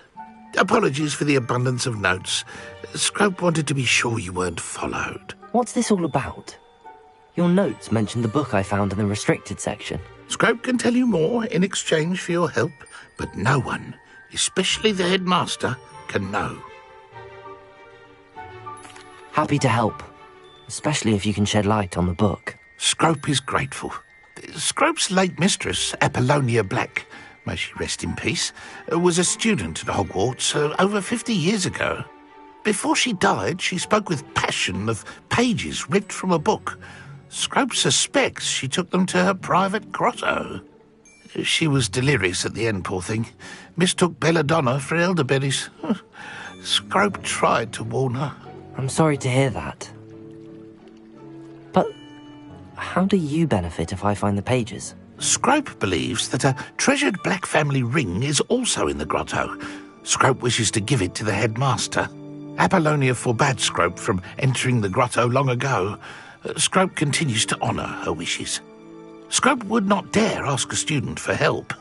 Apologies for the abundance of notes. Scrope wanted to be sure you weren't followed. What's this all about? Your notes mentioned the book I found in the restricted section. Scrope can tell you more in exchange for your help, but no one, especially the headmaster, can know. Happy to help, especially if you can shed light on the book. Scrope is grateful. Scrope's late mistress, Apollonia Black, may she rest in peace, was a student at Hogwarts over 50 years ago. Before she died, she spoke with passion of pages ripped from a book. Scrope suspects she took them to her private grotto. She was delirious at the end, poor thing. Mistook belladonna for elderberries. Scrope tried to warn her. I'm sorry to hear that. But how do you benefit if I find the pages? Scrope believes that a treasured Black family ring is also in the grotto. Scrope wishes to give it to the headmaster. Apollonia forbade Scrope from entering the grotto long ago. Scrope continues to honour her wishes. Scrope would not dare ask a student for help,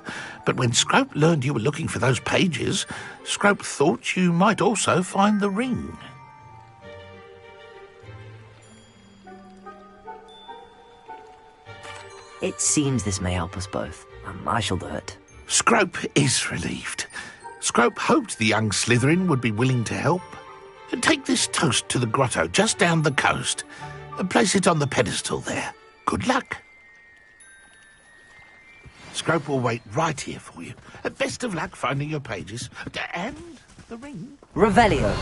but when Scrope learned you were looking for those pages, Scrope thought you might also find the ring. It seems this may help us both. I shall do it. Scrope is relieved. Scrope hoped the young Slytherin would be willing to help. Take this toast to the grotto just down the coast and place it on the pedestal there. Good luck. Scrope will wait right here for you. Best of luck finding your pages. And the ring? Revelio.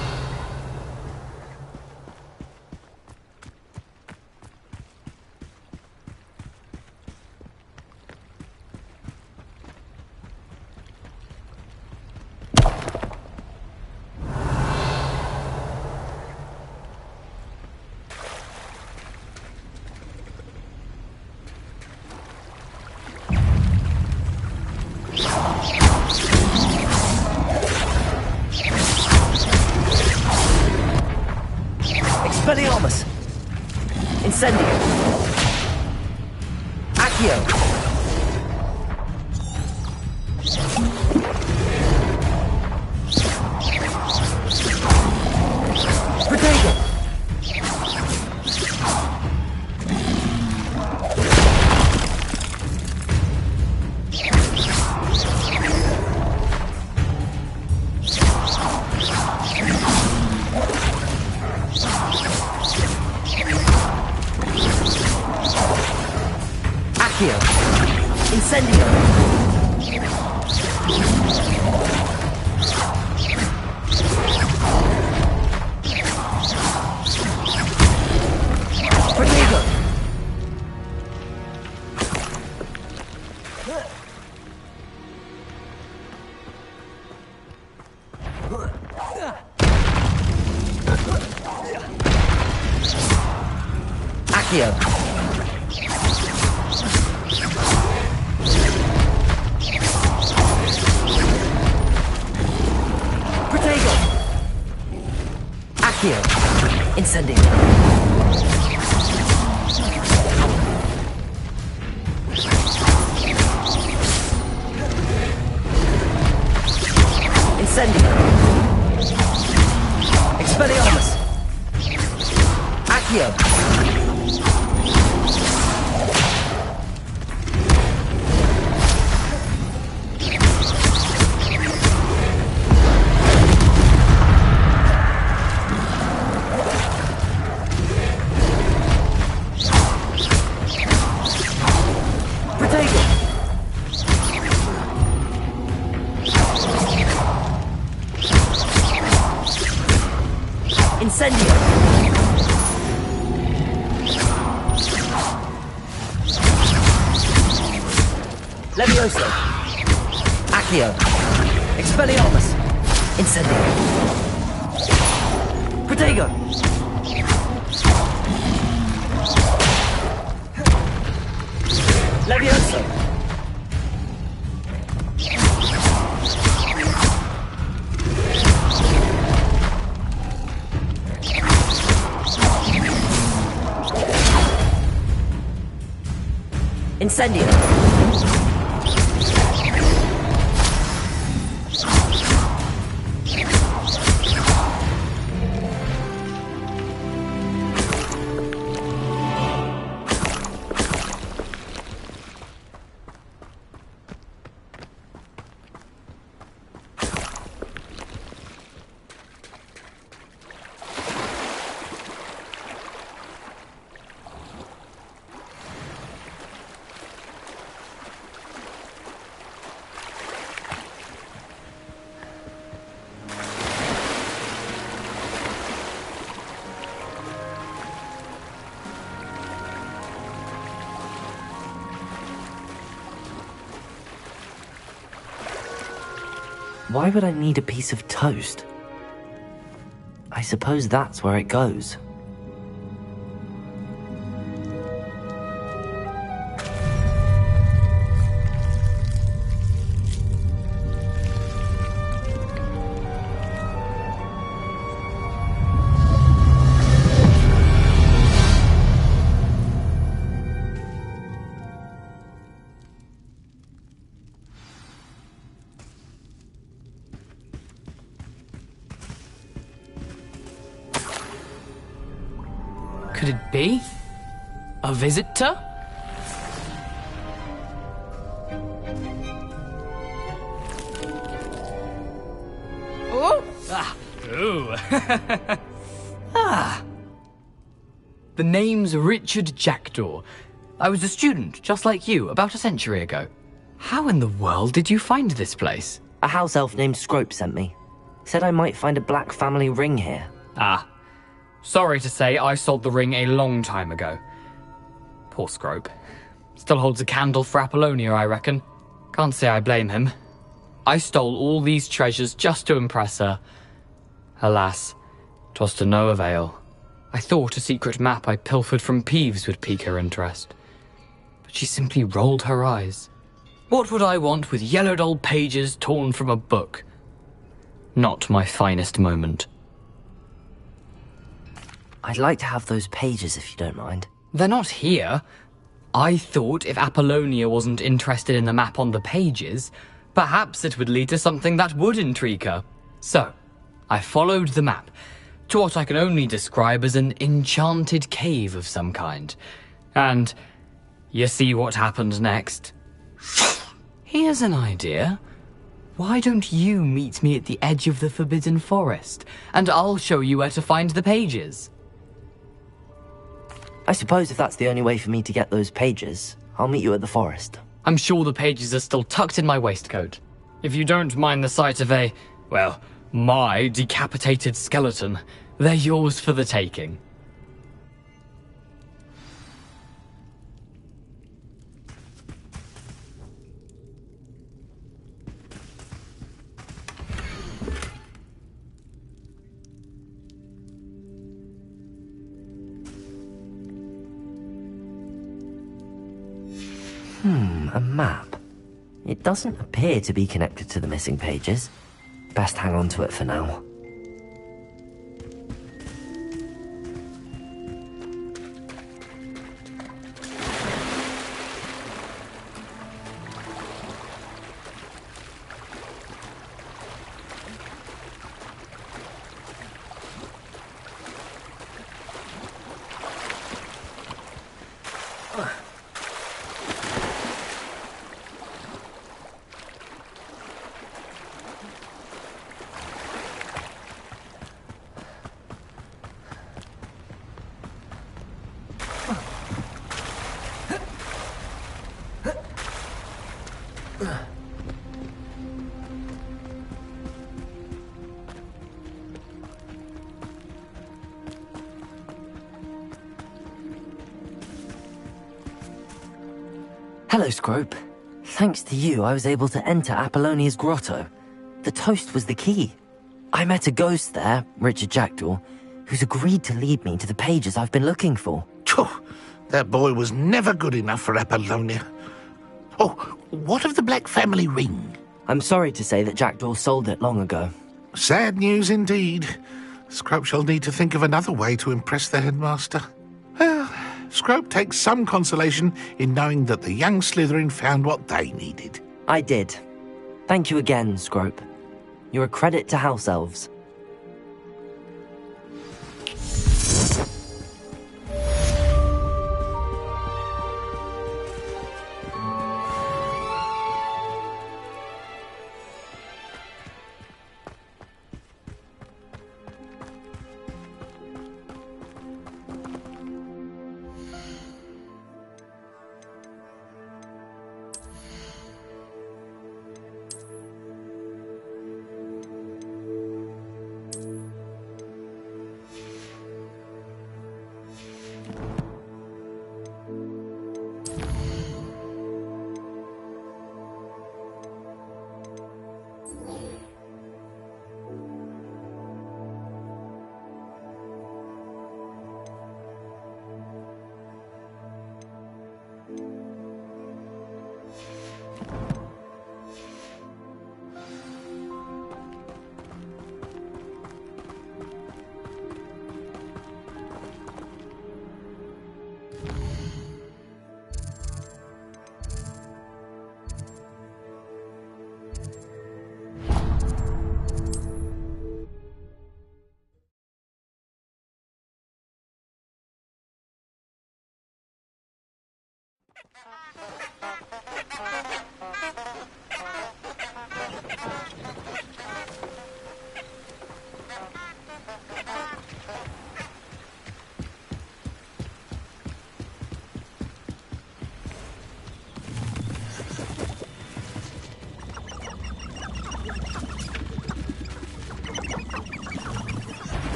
Expelliarmus! Incendio! Accio! Protego! Accio! Incendio! Protego! Accio! Protego! Accio! Incendio! Incendio! Expelliarmus! Accio! Protego! Incendio! Levioso! Accio! Expelliarmus! Incendio! Protego! Levioso! Incendio! Why would I need a piece of toast? I suppose that's where it goes. Could it be? A visitor? Oh! Ah! Ooh! Ah! The name's Richard Jackdaw. I was a student, just like you, about a century ago. How in the world did you find this place? A house elf named Scrope sent me. Said I might find a black family ring here. Ah. Sorry to say, I sold the ring a long time ago. Poor Scrope. Still holds a candle for Apollonia, I reckon. Can't say I blame him. I stole all these treasures just to impress her. Alas, 'twas to no avail. I thought a secret map I pilfered from Peeves would pique her interest. But she simply rolled her eyes. What would I want with yellowed old pages torn from a book? Not my finest moment. I'd like to have those pages if you don't mind. They're not here. I thought if Apollonia wasn't interested in the map on the pages, perhaps it would lead to something that would intrigue her. So, I followed the map to what I can only describe as an enchanted cave of some kind. And you see what happened next? Here's an idea. Why don't you meet me at the edge of the Forbidden Forest, and I'll show you where to find the pages? I suppose if that's the only way for me to get those pages, I'll meet you at the forest. I'm sure the pages are still tucked in my waistcoat. If you don't mind the sight of my decapitated skeleton, they're yours for the taking. A map. It doesn't appear to be connected to the missing pages. Best hang on to it for now. Hello, Scrope. Thanks to you, I was able to enter Apollonia's grotto. The toast was the key. I met a ghost there, Richard Jackdaw, who's agreed to lead me to the pages I've been looking for. That boy was never good enough for Apollonia. Oh, what of the Black family ring? I'm sorry to say that Jackdaw sold it long ago. Sad news indeed. Scrope shall need to think of another way to impress the headmaster. Well, Scrope takes some consolation in knowing that the young Slytherin found what they needed. I did. Thank you again, Scrope. You're a credit to House Elves.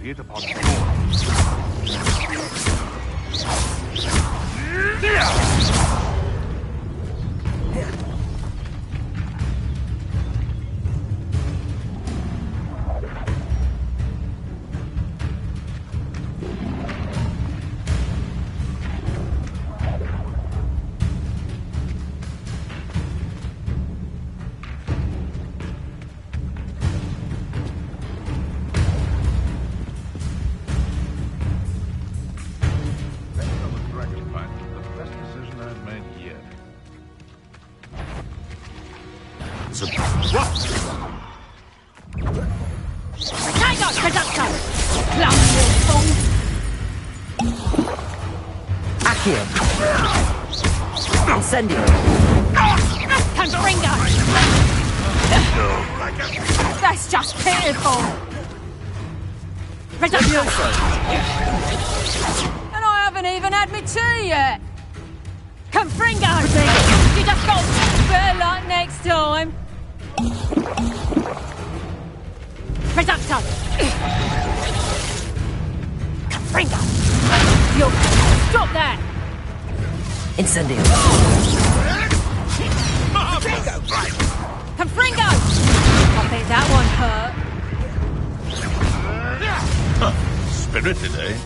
hit upon shore. Incendio! Confringo! That's just pitiful! Reducto! And I haven't even had my tea yet! Confringo! You just got better luck next time! Reducto! Confringo! You'll stop that! Incendio! Confringo! I bet that one hurt. Spirited, eh?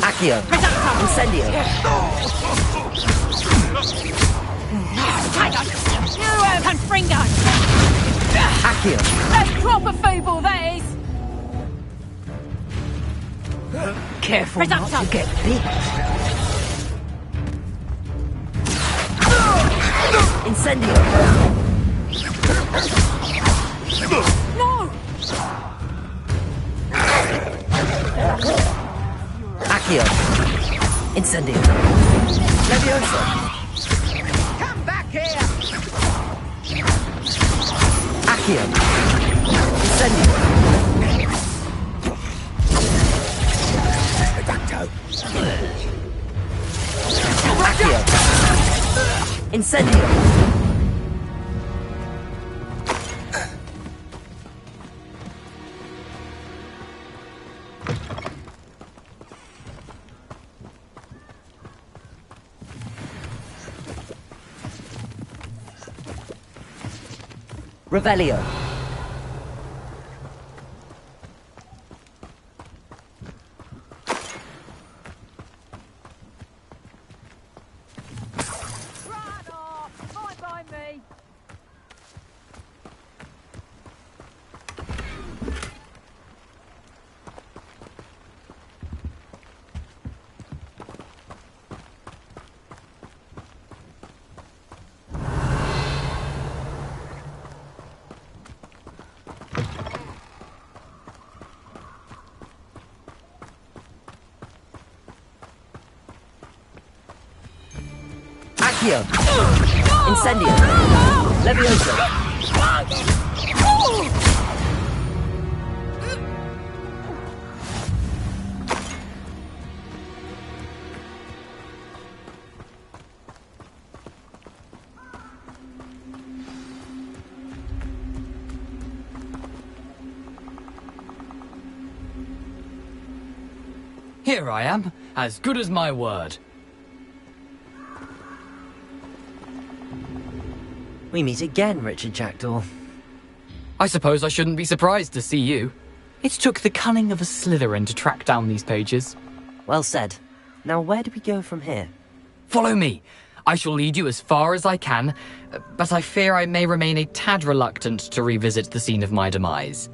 Accio! Incendio! You Confringo! Accio! That's proper feeble, that is! Careful not to get bit! Incendio! No! Accio! Incendio! Levioso! Come back here! Accio! Incendio! Accio! Incendio! Revelio. Bye me. Accio! Incendio! Levioso! Here I am, as good as my word. We meet again, Richard Jackdaw. I suppose I shouldn't be surprised to see you. It took the cunning of a Slytherin to track down these pages. Well said. Now where do we go from here? Follow me. I shall lead you as far as I can, but I fear I may remain a tad reluctant to revisit the scene of my demise.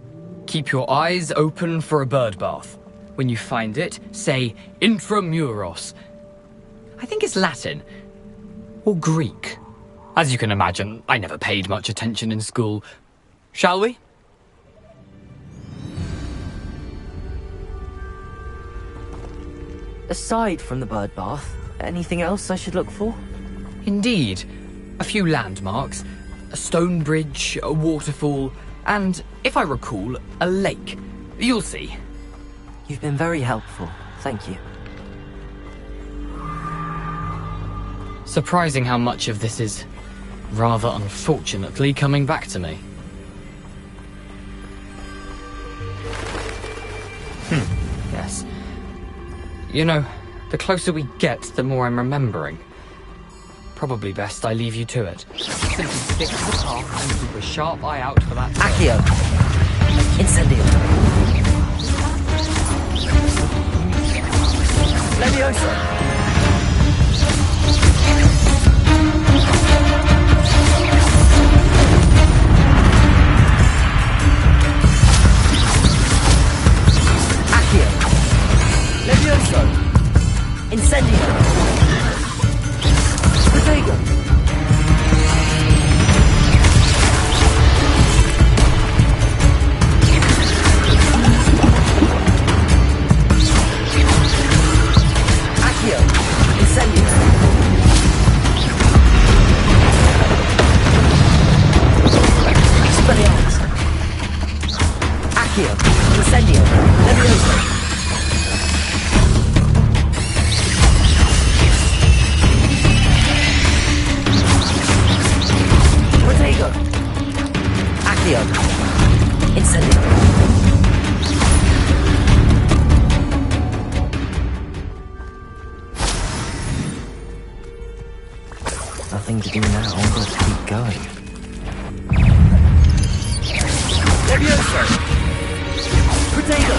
Keep your eyes open for a bird bath. When you find it, say intramuros. I think it's Latin. or Greek? As you can imagine, I never paid much attention in school. Shall we? Aside from the bird bath, anything else I should look for? Indeed. A few landmarks, a stone bridge, a waterfall, and, if I recall, a lake. You'll see. You've been very helpful. Thank you. Surprising how much of this is, rather unfortunately, coming back to me. Yes. You know, the closer we get, the more I'm remembering. Probably best I leave you to it. Simply stick to the path and keep a sharp eye out for that. Accio! Incendio! Leviosa! Levioso! Incendio! Protego! Accio! Incendio! Expelliarmus! Accio! Incendio! Levioso! Accio! Incendio! Nothing to do now, but keep going. Levioso! Protego!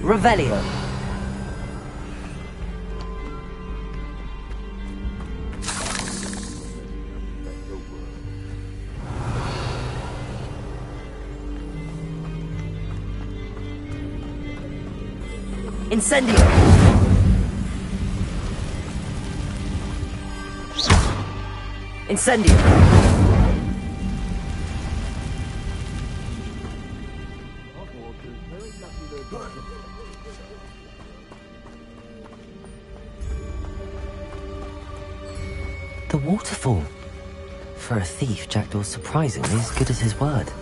Revelio. Incendio. Incendio. The waterfall. For a thief, Jackdaw's surprisingly as good as his word.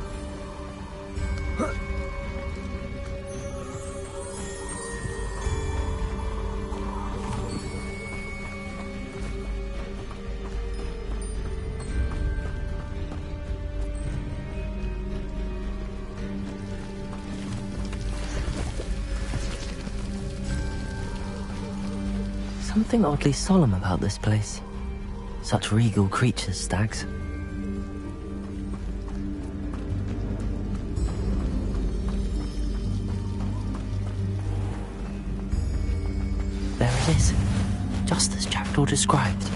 Something oddly solemn about this place. Such regal creatures, stags. There it is, just as Jackdaw described.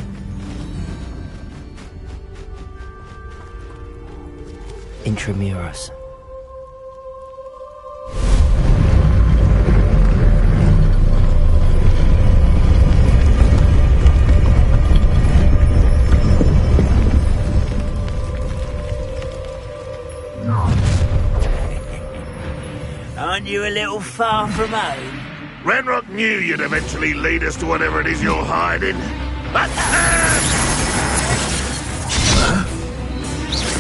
Intramuros. Aren't you a little far from home? Ranrock knew you'd eventually lead us to whatever it is you're hiding. But...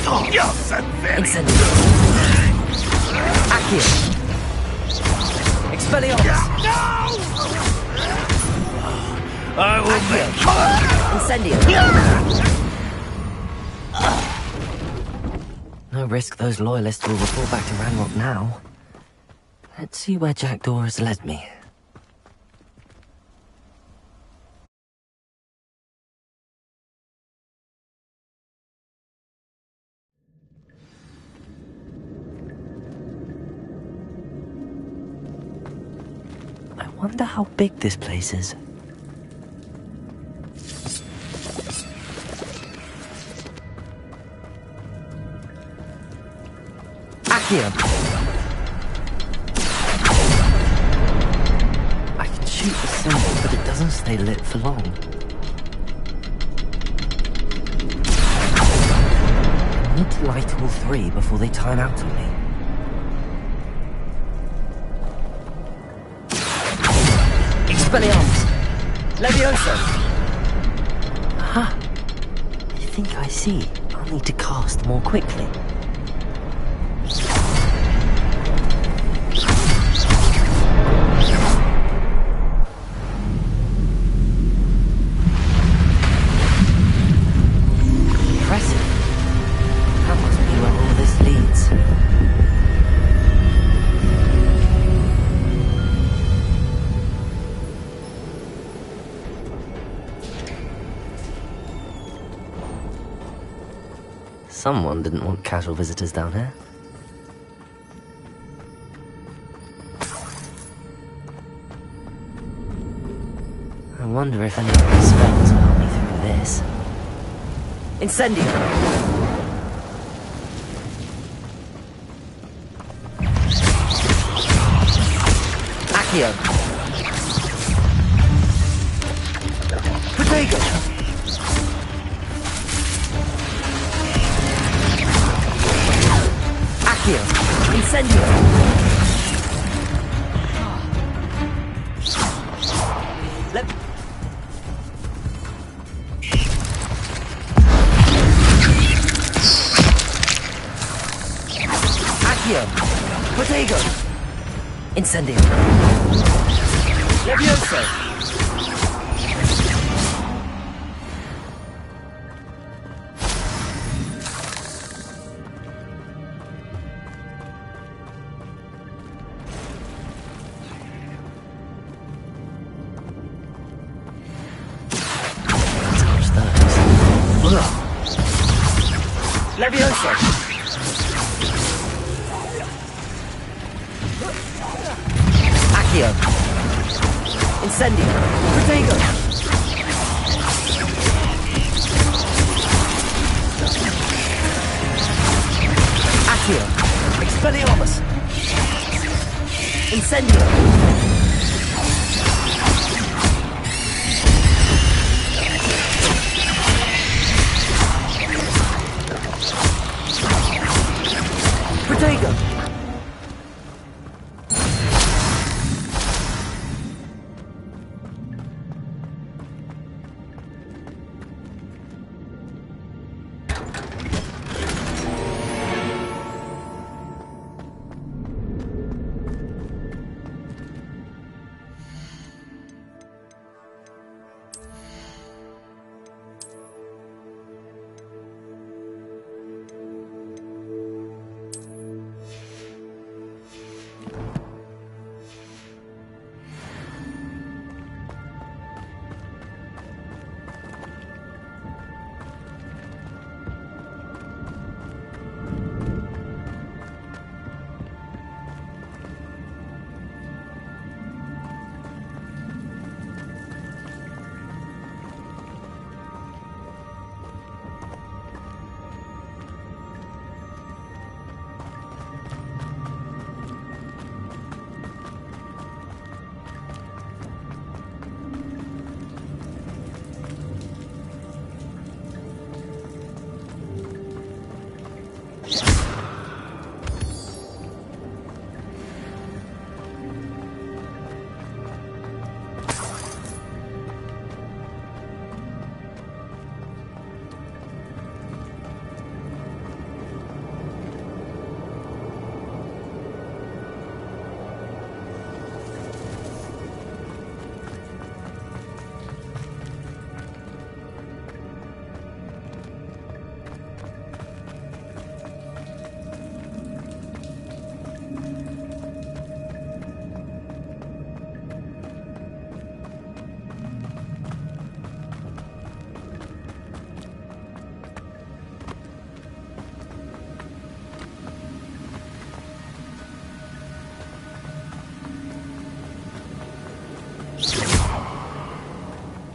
Oh, you're so very... Incendio. Accio. Expelliarmus. No! I will Incendio. No risk those loyalists will report back to Ranrock now. Let's see where Jackdaw has led me. I wonder how big this place is. Accio! I can shoot the symbol, but it doesn't stay lit for long. I need to light all three before they time out on me. Expelliarmus! Levioso! Aha! I think I see. I'll need to cast more quickly. Impressive. That must be where all this leads. Someone didn't want casual visitors down here. I wonder if any of these spells will help me through this. Incendio! Accio! Protego! Accio! Incendio! Let... Accio! Protego! Incendio! Levioso! Levioso! Accio! Incendio! Protego! Accio! Expelliarmus! Incendio! Protego!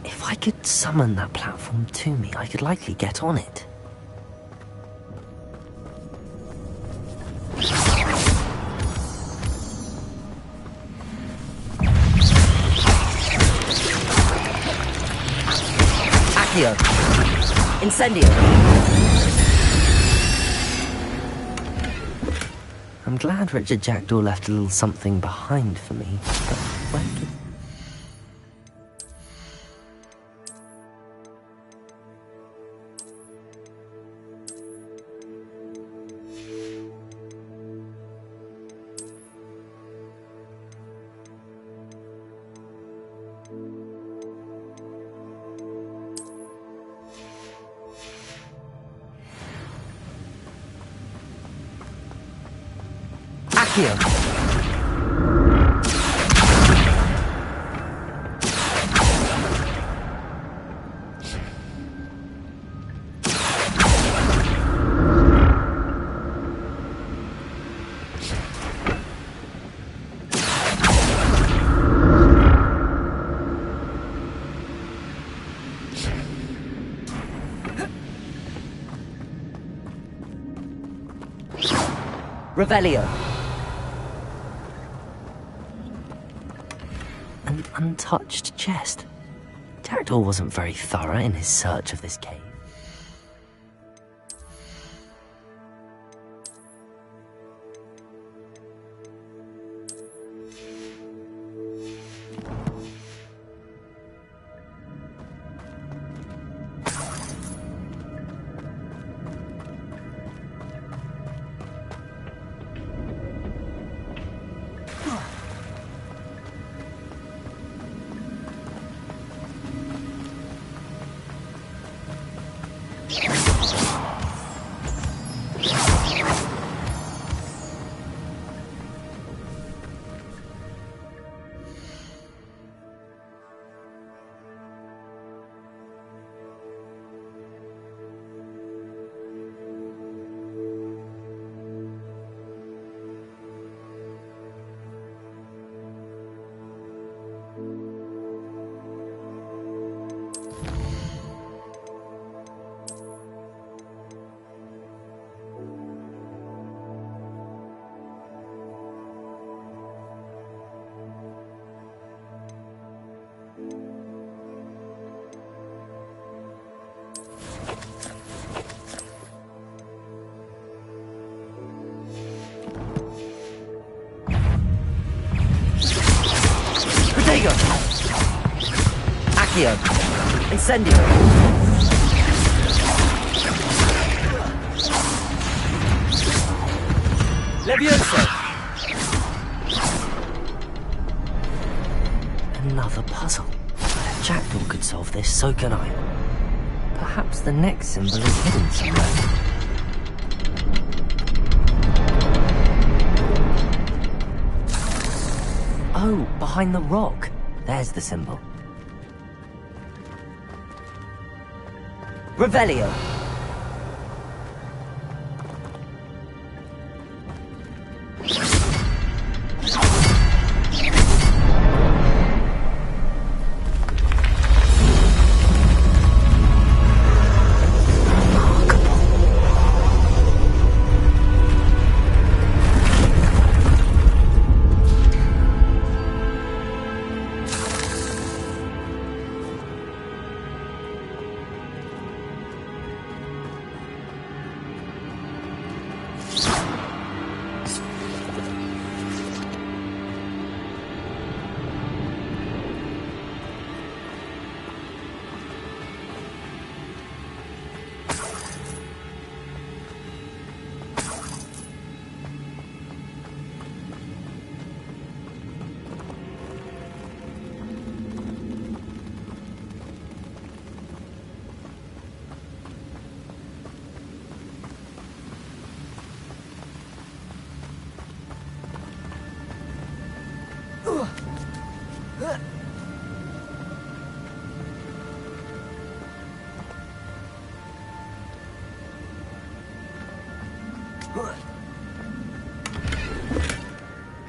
If I could summon that platform to me, I could likely get on it. Accio! Incendio! I'm glad Richard Jackdaw left a little something behind for me, but where did... Accio! Revelio. An untouched chest. Jackdaw wasn't very thorough in his search of this cave. Accio! Incendio! Levioso! Another puzzle. If Jackdaw could solve this, so can I. Perhaps the next symbol is hidden somewhere. Oh, behind the rock. There's the symbol. Revelio.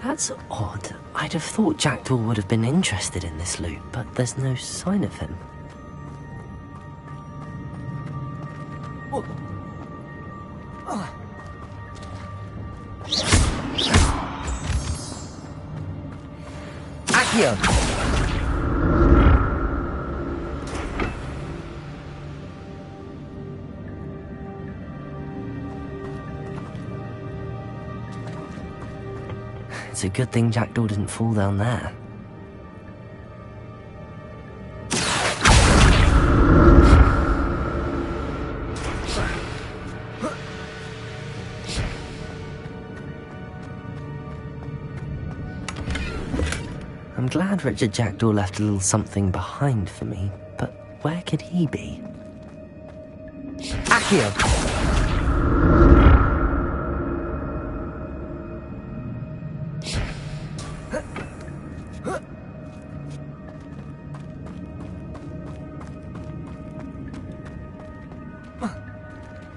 That's odd. I'd have thought Jackdaw would have been interested in this loot, but there's no sign of him. Accio! It's a good thing Jackdaw didn't fall down there. I'm glad Richard Jackdaw left a little something behind for me, but where could he be? Accio!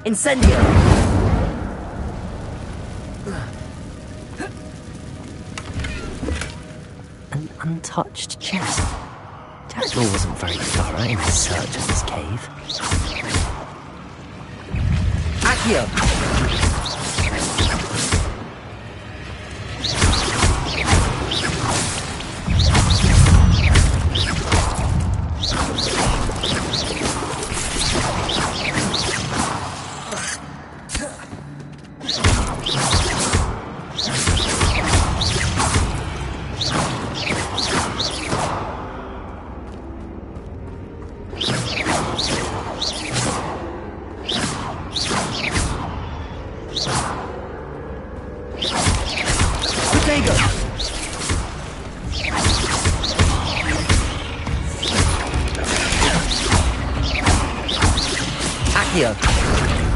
Incendio! An untouched chest. Jackdaw wasn't very thorough in his search of this cave. Accio!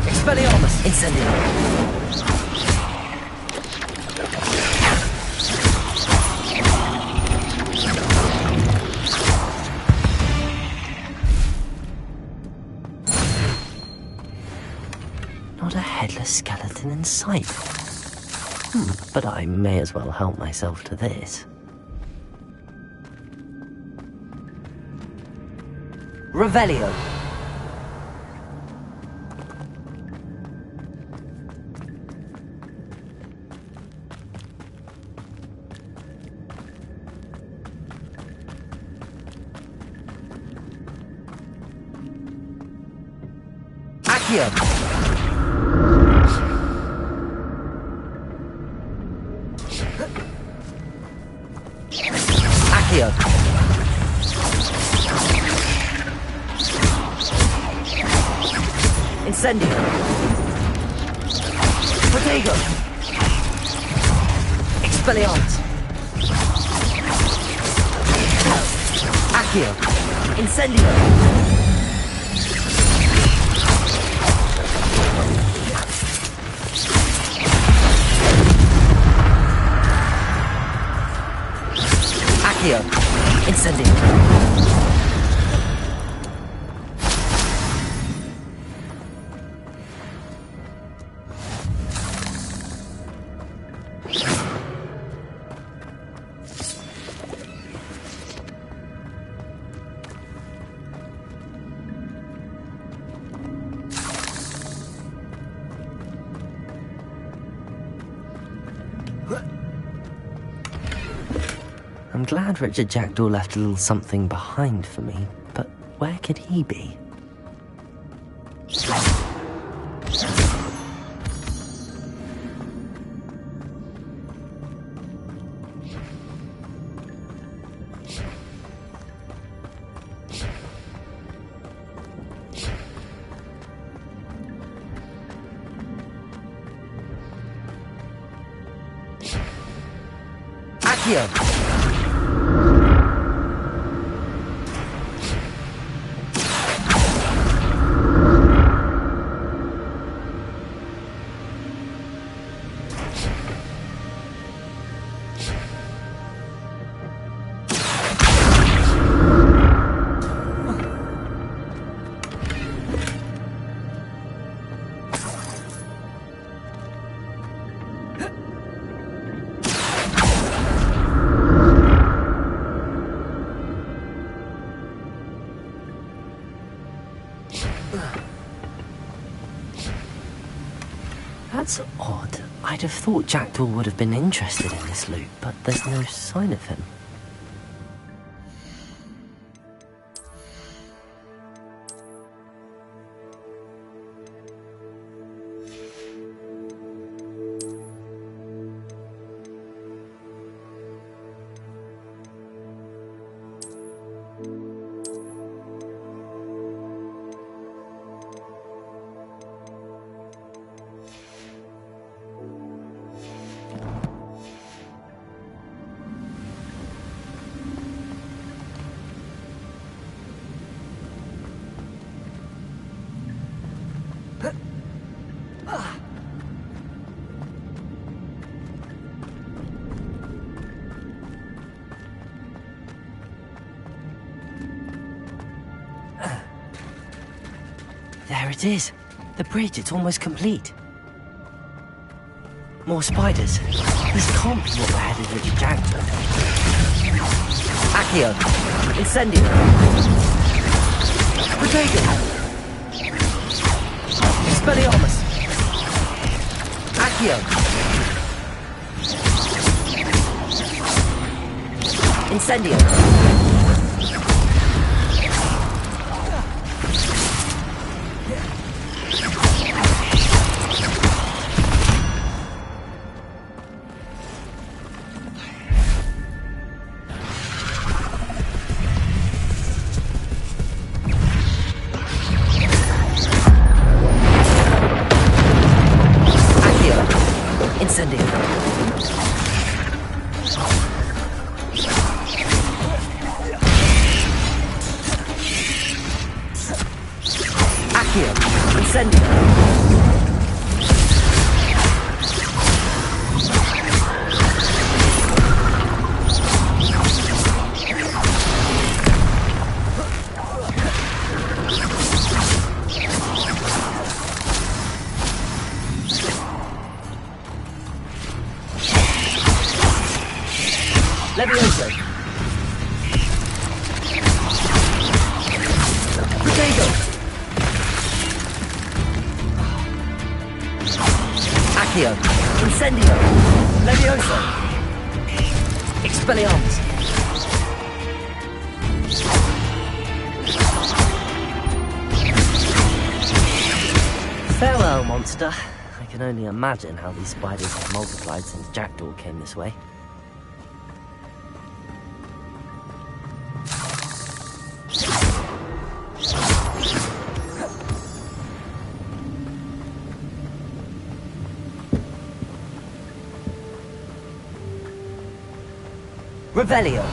Expelliarmus! Incendio! Not a headless skeleton in sight. But I may as well help myself to this. Revelio! Accio! Accio! Incendio! Protego! Expelliarmus! Accio! Incendio! Accio! Incendio! I'm glad Richard Jackdaw left a little something behind for me, but where could he be? Accio! That's odd. I'd have thought Jackdaw would have been interested in this loot, but there's no sign of him. There it is. The bridge, it's almost complete. More spiders. These can't be what were headed Richard Jackson. Accio. Incendio. Protego. Expelliarmus. Accio. Incendio. Levioso. Protego. Accio. Incendio. Levioso. Expelliarmus. Farewell, monster. I can only imagine how these spiders have multiplied since Jackdaw came this way. Revelio.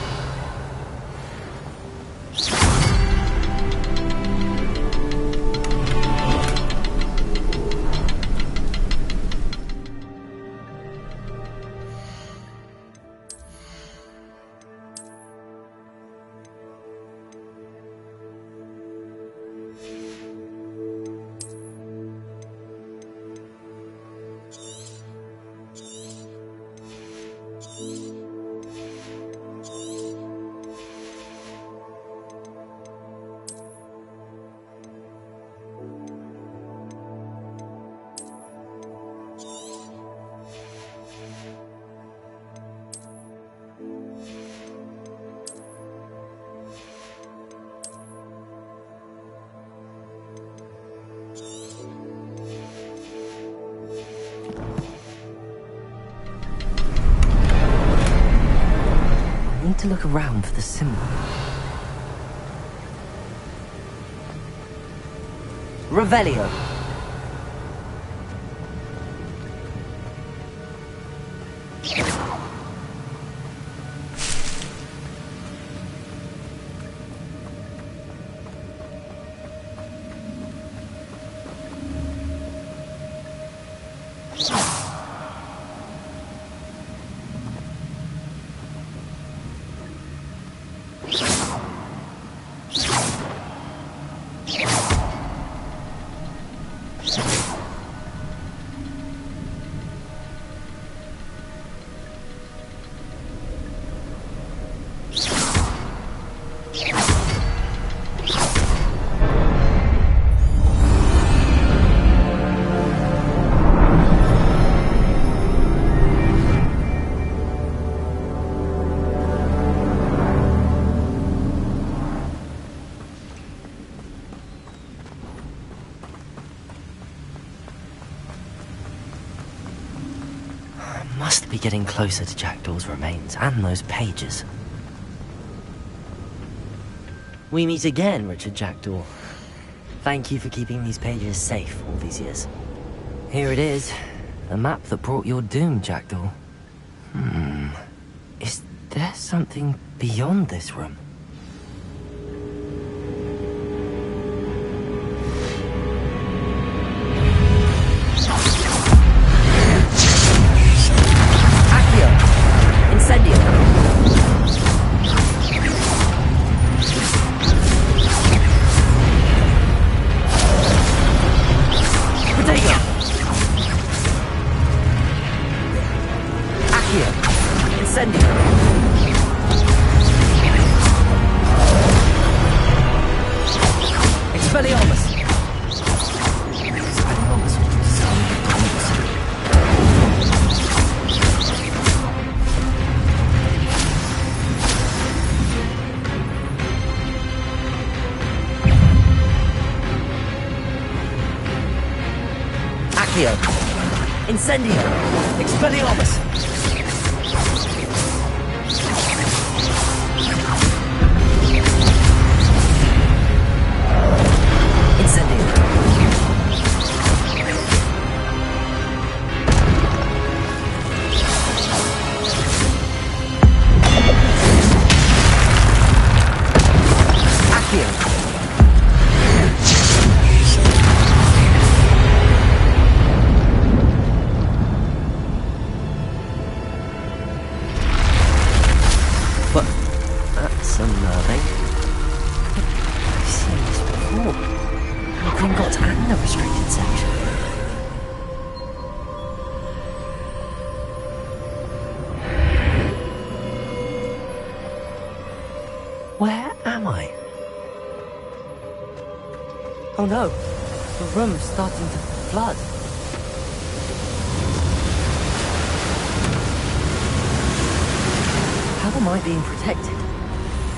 To look around for the symbol. Revelio. Must be getting closer to Jackdaw's remains and those pages. We meet again, Richard Jackdaw. Thank you for keeping these pages safe all these years. Here it is, the map that brought your doom, Jackdaw. Is there something beyond this room? Accio. Incendio. Expelliarmus. Expelliarmus. Accio. Incendio. Expelliarmus. Incendio. Accio. But that's unnerving. I've seen this before. The Gringotts and the restricted section. Where am I? Oh no, the room's starting to flood. How am I being protected?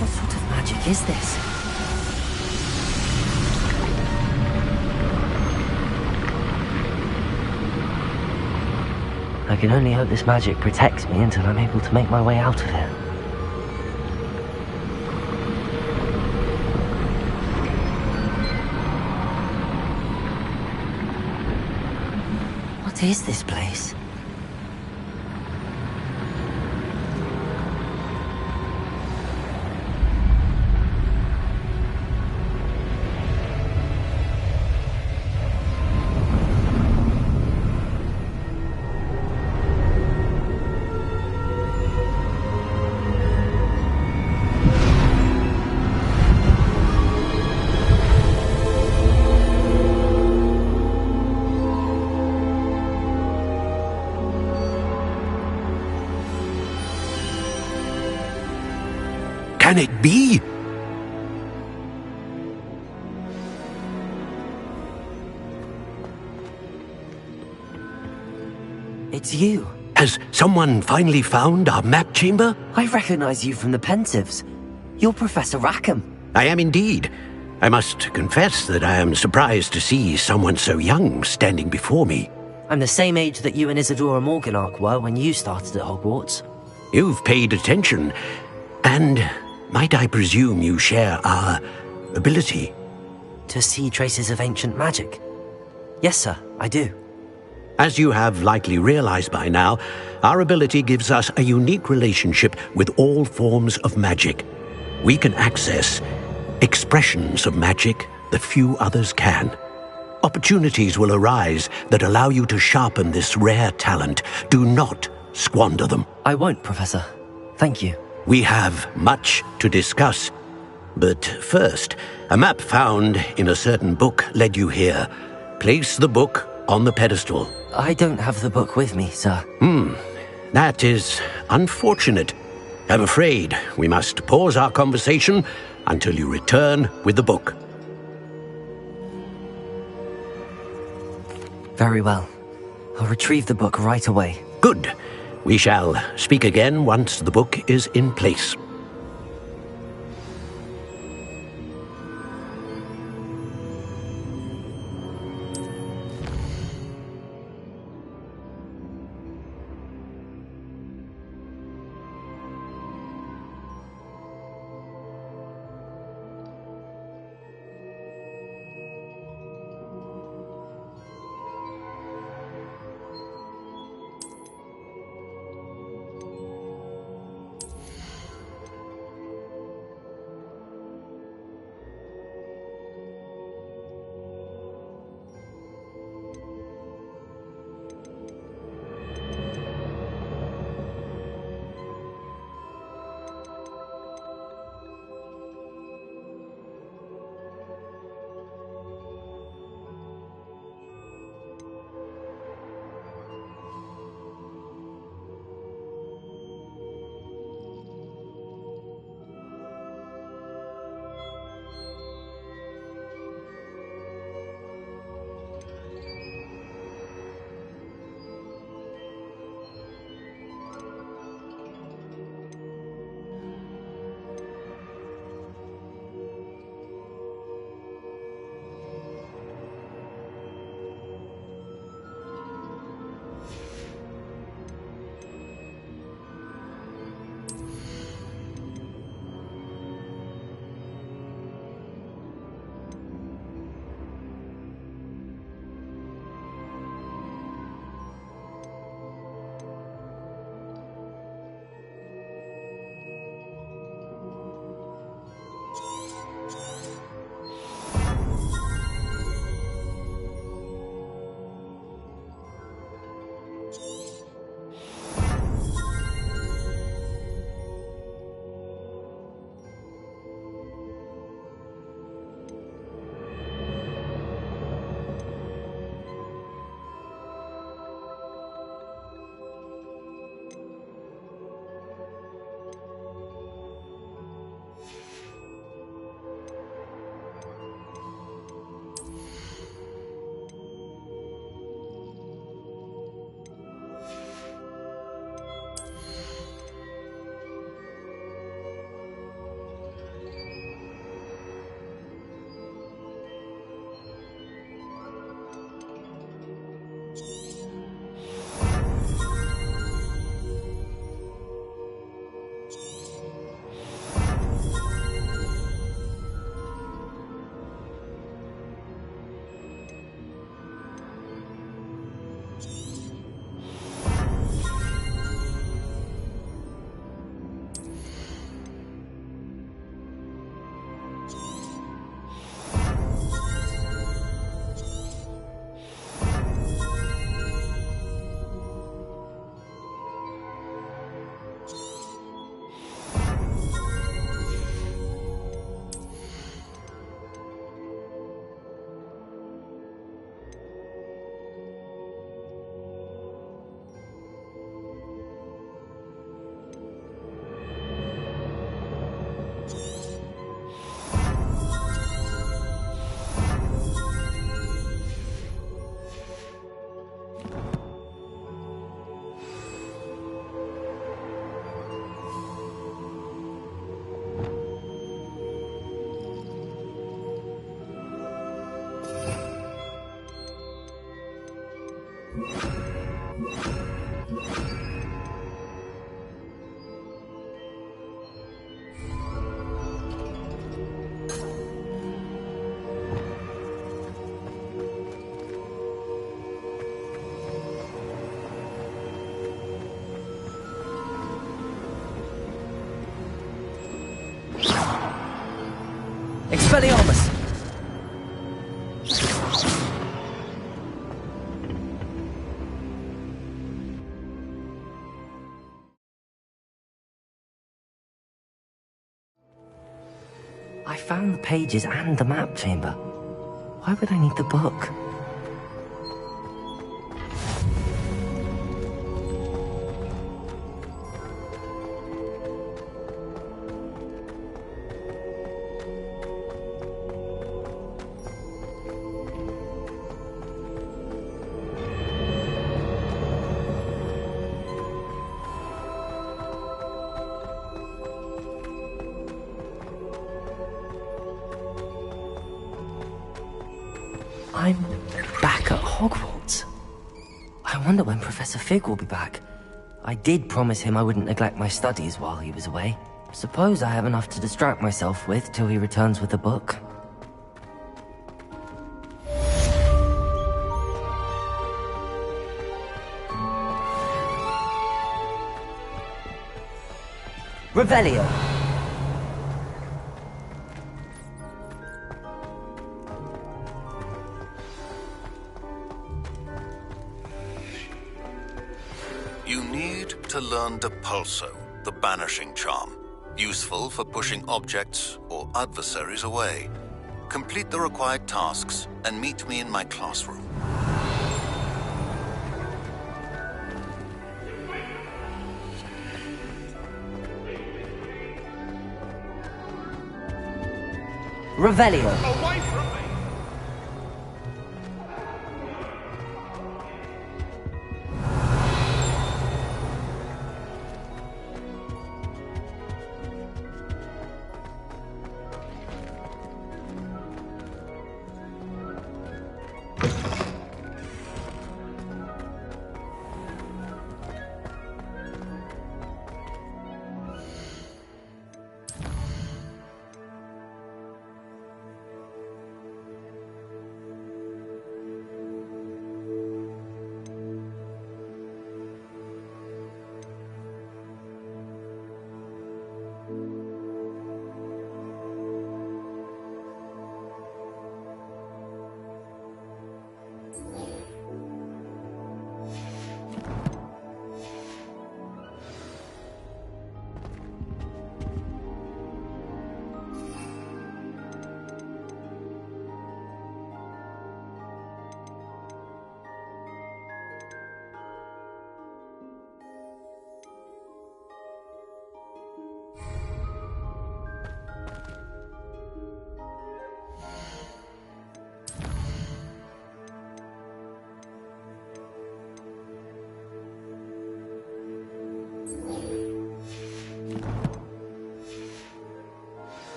What sort of magic is this? I can only hope this magic protects me until I'm able to make my way out of here. What is this place? Can it be? It's you. Has someone finally found our map chamber? I recognize you from the Pensieves. You're Professor Rackham. I am indeed. I must confess that I am surprised to see someone so young standing before me. I'm the same age that you and Isadora Morganach were when you started at Hogwarts. You've paid attention, and might I presume you share our ability? To see traces of ancient magic? Yes, sir, I do. As you have likely realized by now, our ability gives us a unique relationship with all forms of magic. We can access expressions of magic that few others can. Opportunities will arise that allow you to sharpen this rare talent. Do not squander them. I won't, Professor. Thank you. We have much to discuss. But first, a map found in a certain book led you here. Place the book on the pedestal. I don't have the book with me, sir. That is unfortunate. I'm afraid we must pause our conversation until you return with the book. Very well. I'll retrieve the book right away. Good. We shall speak again once the book is in place. Expelliarmus! I found the pages and the map chamber. Why would I need the book? I'm back at Hogwarts. I wonder when Professor Fig will be back. I did promise him I wouldn't neglect my studies while he was away. Suppose I have enough to distract myself with till he returns with the book. Revelio. You need to learn Depulso, the banishing charm, useful for pushing objects or adversaries away. Complete the required tasks and meet me in my classroom. Revelio. Away from me!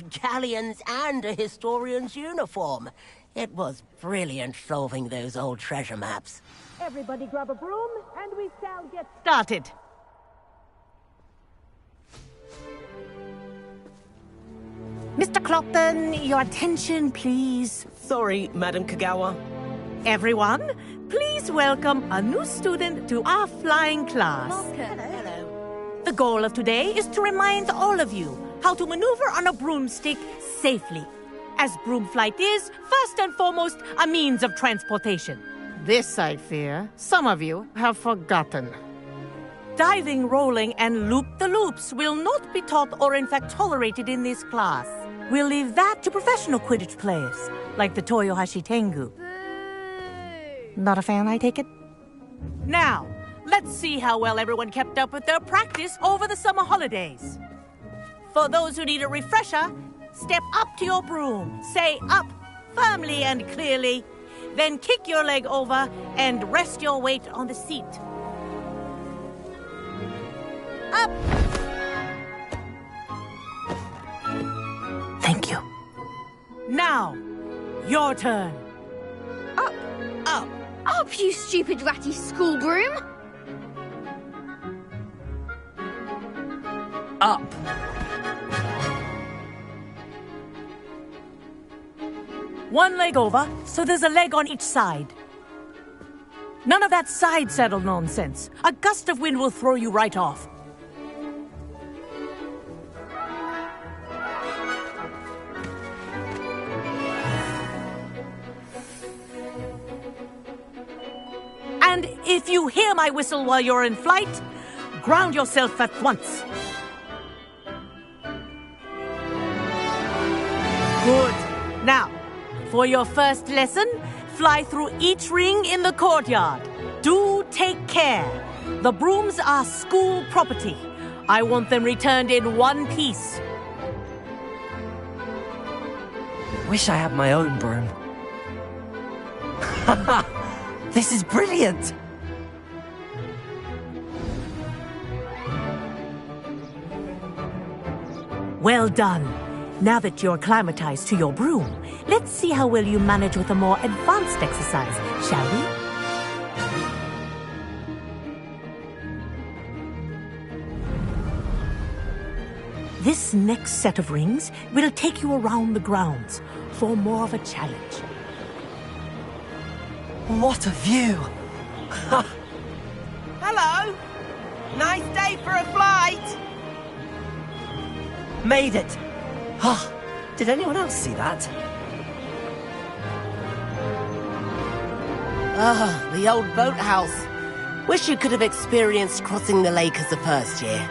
Galleons and a historian's uniform. It was brilliant solving those old treasure maps. Everybody grab a broom, and we shall get started. Mr. Clopton, your attention, please. Sorry, Madam Kagawa. Everyone, please welcome a new student to our flying class. Hello. The goal of today is to remind all of you how to maneuver on a broomstick safely, as broom flight is, first and foremost, a means of transportation. This, I fear, some of you have forgotten. Diving, rolling, and loop-the-loops will not be taught or in fact tolerated in this class. We'll leave that to professional Quidditch players, like the Toyohashi Tengu. Not a fan, I take it? Now, let's see how well everyone kept up with their practice over the summer holidays. For those who need a refresher, step up to your broom. Say up, firmly and clearly. Then kick your leg over and rest your weight on the seat. Up! Thank you. Now, your turn. Up! Up! Up, you stupid ratty school broom! Up! One leg over, so there's a leg on each side. None of that side saddle nonsense. A gust of wind will throw you right off. And if you hear my whistle while you're in flight, ground yourself at once. Good. Now, for your first lesson, fly through each ring in the courtyard. Do take care. The brooms are school property. I want them returned in one piece. Wish I had my own broom. This is brilliant! Well done. Now that you're acclimatized to your broom, let's see how well you manage with a more advanced exercise, shall we? This next set of rings will take you around the grounds for more of a challenge. What a view! Hello! Nice day for a flight! Made it! Oh, did anyone else see that? Ah, the old boathouse. Wish you could have experienced crossing the lake as a first year.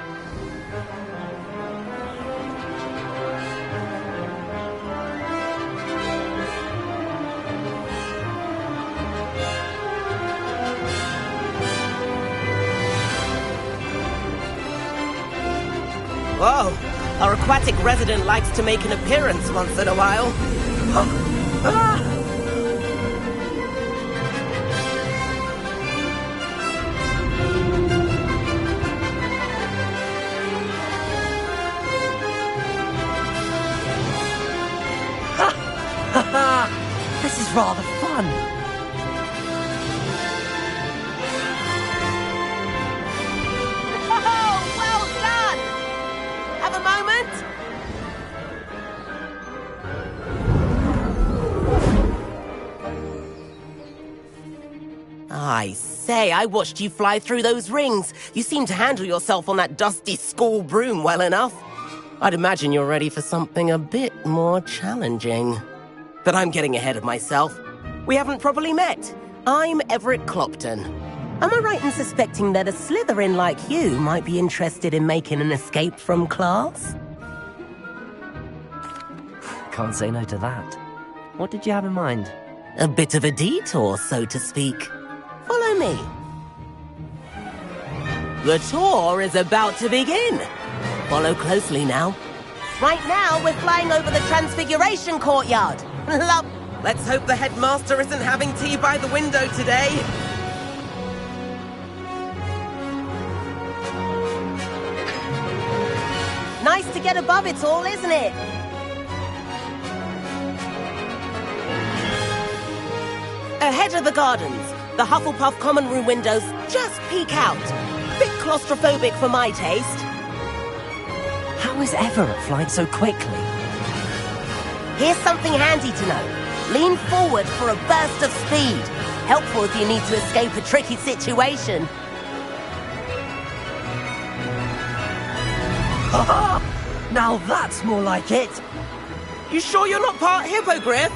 Whoa! Our aquatic resident likes to make an appearance once in a while. This is rather fun. Oh, well done! Have a moment? I say, I watched you fly through those rings. You seem to handle yourself on that dusty school broom well enough. I'd imagine you're ready for something a bit more challenging. But I'm getting ahead of myself. We haven't properly met. I'm Everett Clopton. Am I right in suspecting that a Slytherin like you might be interested in making an escape from class? Can't say no to that. What did you have in mind? A bit of a detour, so to speak. Follow me. The tour is about to begin. Follow closely now. Right now, we're flying over the Transfiguration Courtyard. Love. Let's hope the headmaster isn't having tea by the window today. Nice to get above it all, isn't it? Ahead of the gardens, the Hufflepuff common room windows just peek out. Bit claustrophobic for my taste. How is Everett flying so quickly? Here's something handy to know. Lean forward for a burst of speed. Helpful if you need to escape a tricky situation. Now that's more like it. You sure you're not part hippogriff?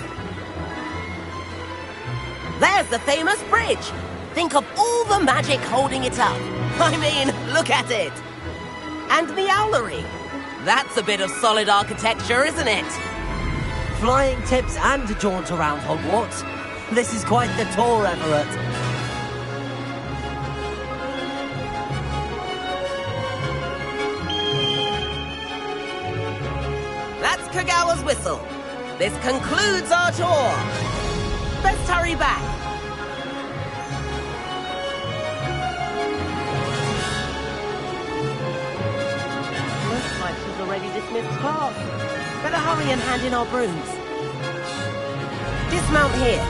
There's the famous bridge. Think of all the magic holding it up. I mean, look at it. And the owlery. That's a bit of solid architecture, isn't it? Flying tips and a jaunt around Hogwarts. This is quite the tour, Everett. That's Kagawa's whistle. This concludes our tour. best hurry back. Looks like she's already dismissed class. Better hurry and hand in our brooms. Dismount here.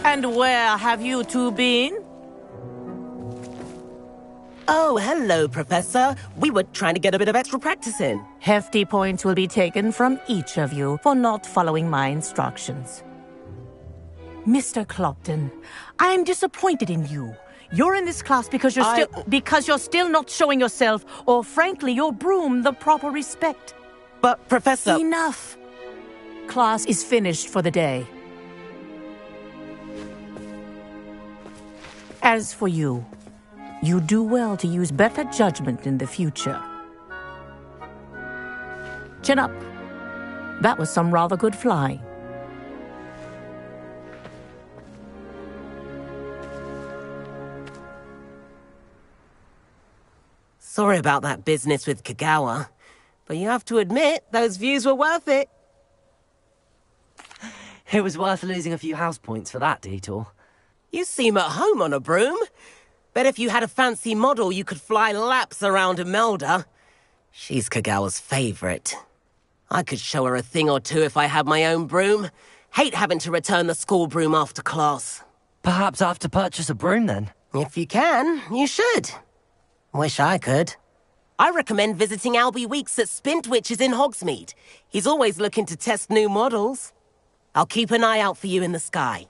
And where have you two been? Oh, hello, Professor. We were trying to get a bit of extra practice in. Hefty points will be taken from each of you for not following my instructions. Mr. Clopton, I am disappointed in you. You're in this class because you're still not showing yourself, or frankly, your broom, the proper respect. But, Professor... Enough. Class is finished for the day. As for you, you do well to use better judgment in the future. Chin up. That was some rather good flying. Sorry about that business with Kagawa, but you have to admit, those views were worth it. It was worth losing a few house points for that detour. You seem at home on a broom. Bet if you had a fancy model, you could fly laps around Imelda. She's Kagawa's favorite. I could show her a thing or two if I had my own broom. Hate having to return the school broom after class. Perhaps I have to purchase a broom then? If you can, you should. Wish I could. I recommend visiting Albie Weeks at Spintwitches in Hogsmeade. He's always looking to test new models. I'll keep an eye out for you in the sky.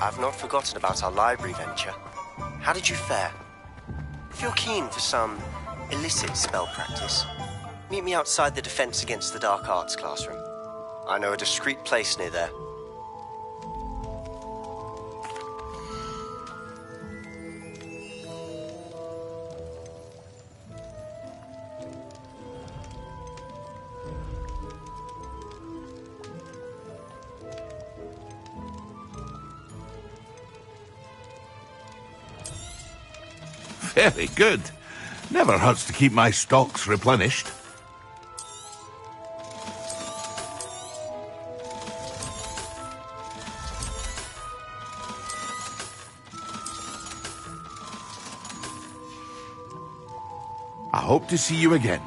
I've not forgotten about our library venture. How did you fare? If you're keen for some illicit spell practice, meet me outside the Defense Against the Dark Arts classroom. I know a discreet place near there. Very good. Never hurts to keep my stocks replenished. I hope to see you again.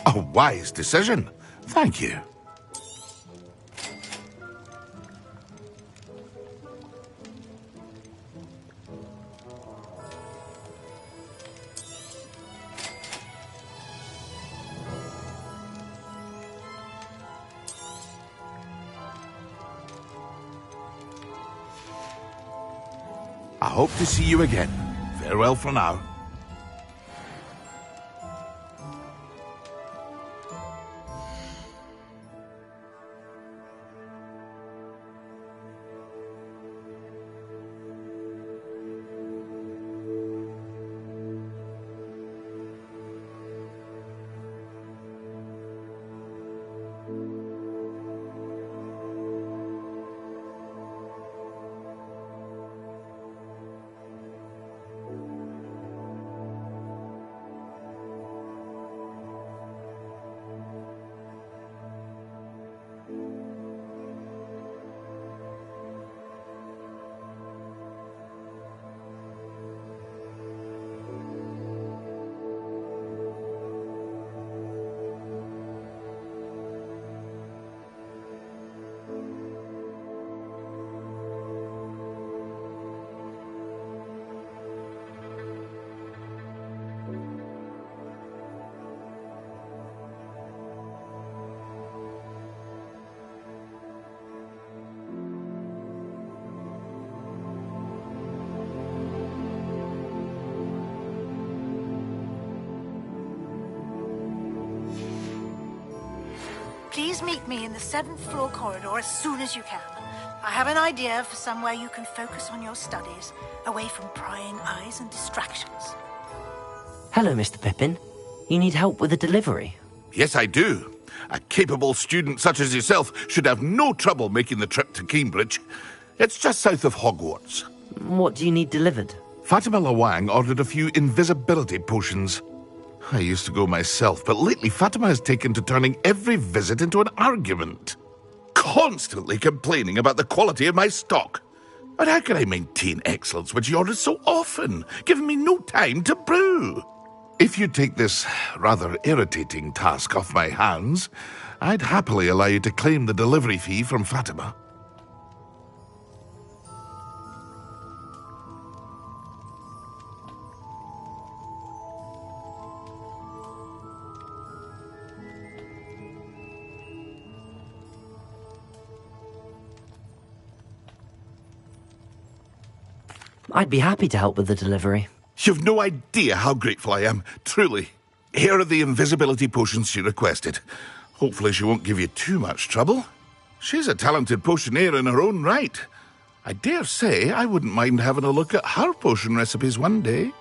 A wise decision. Thank you. I hope to see you again. Farewell for now. please meet me in the 7th floor corridor as soon as you can. I have an idea for somewhere you can focus on your studies, away from prying eyes and distractions. Hello, Mr. Pippin. You need help with a delivery? Yes, I do. A capable student such as yourself should have no trouble making the trip to Cambridge. It's just south of Hogwarts. What do you need delivered? Fatima Lawang ordered a few invisibility potions. I used to go myself, but lately Fatima has taken to turning every visit into an argument. Constantly complaining about the quality of my stock. But how can I maintain excellence when she orders so often, giving me no time to brew? If you take this rather irritating task off my hands, I'd happily allow you to claim the delivery fee from Fatima. I'd be happy to help with the delivery. You've no idea how grateful I am, truly. Here are the invisibility potions she requested. Hopefully she won't give you too much trouble. She's a talented potioneer in her own right. I dare say I wouldn't mind having a look at her potion recipes one day.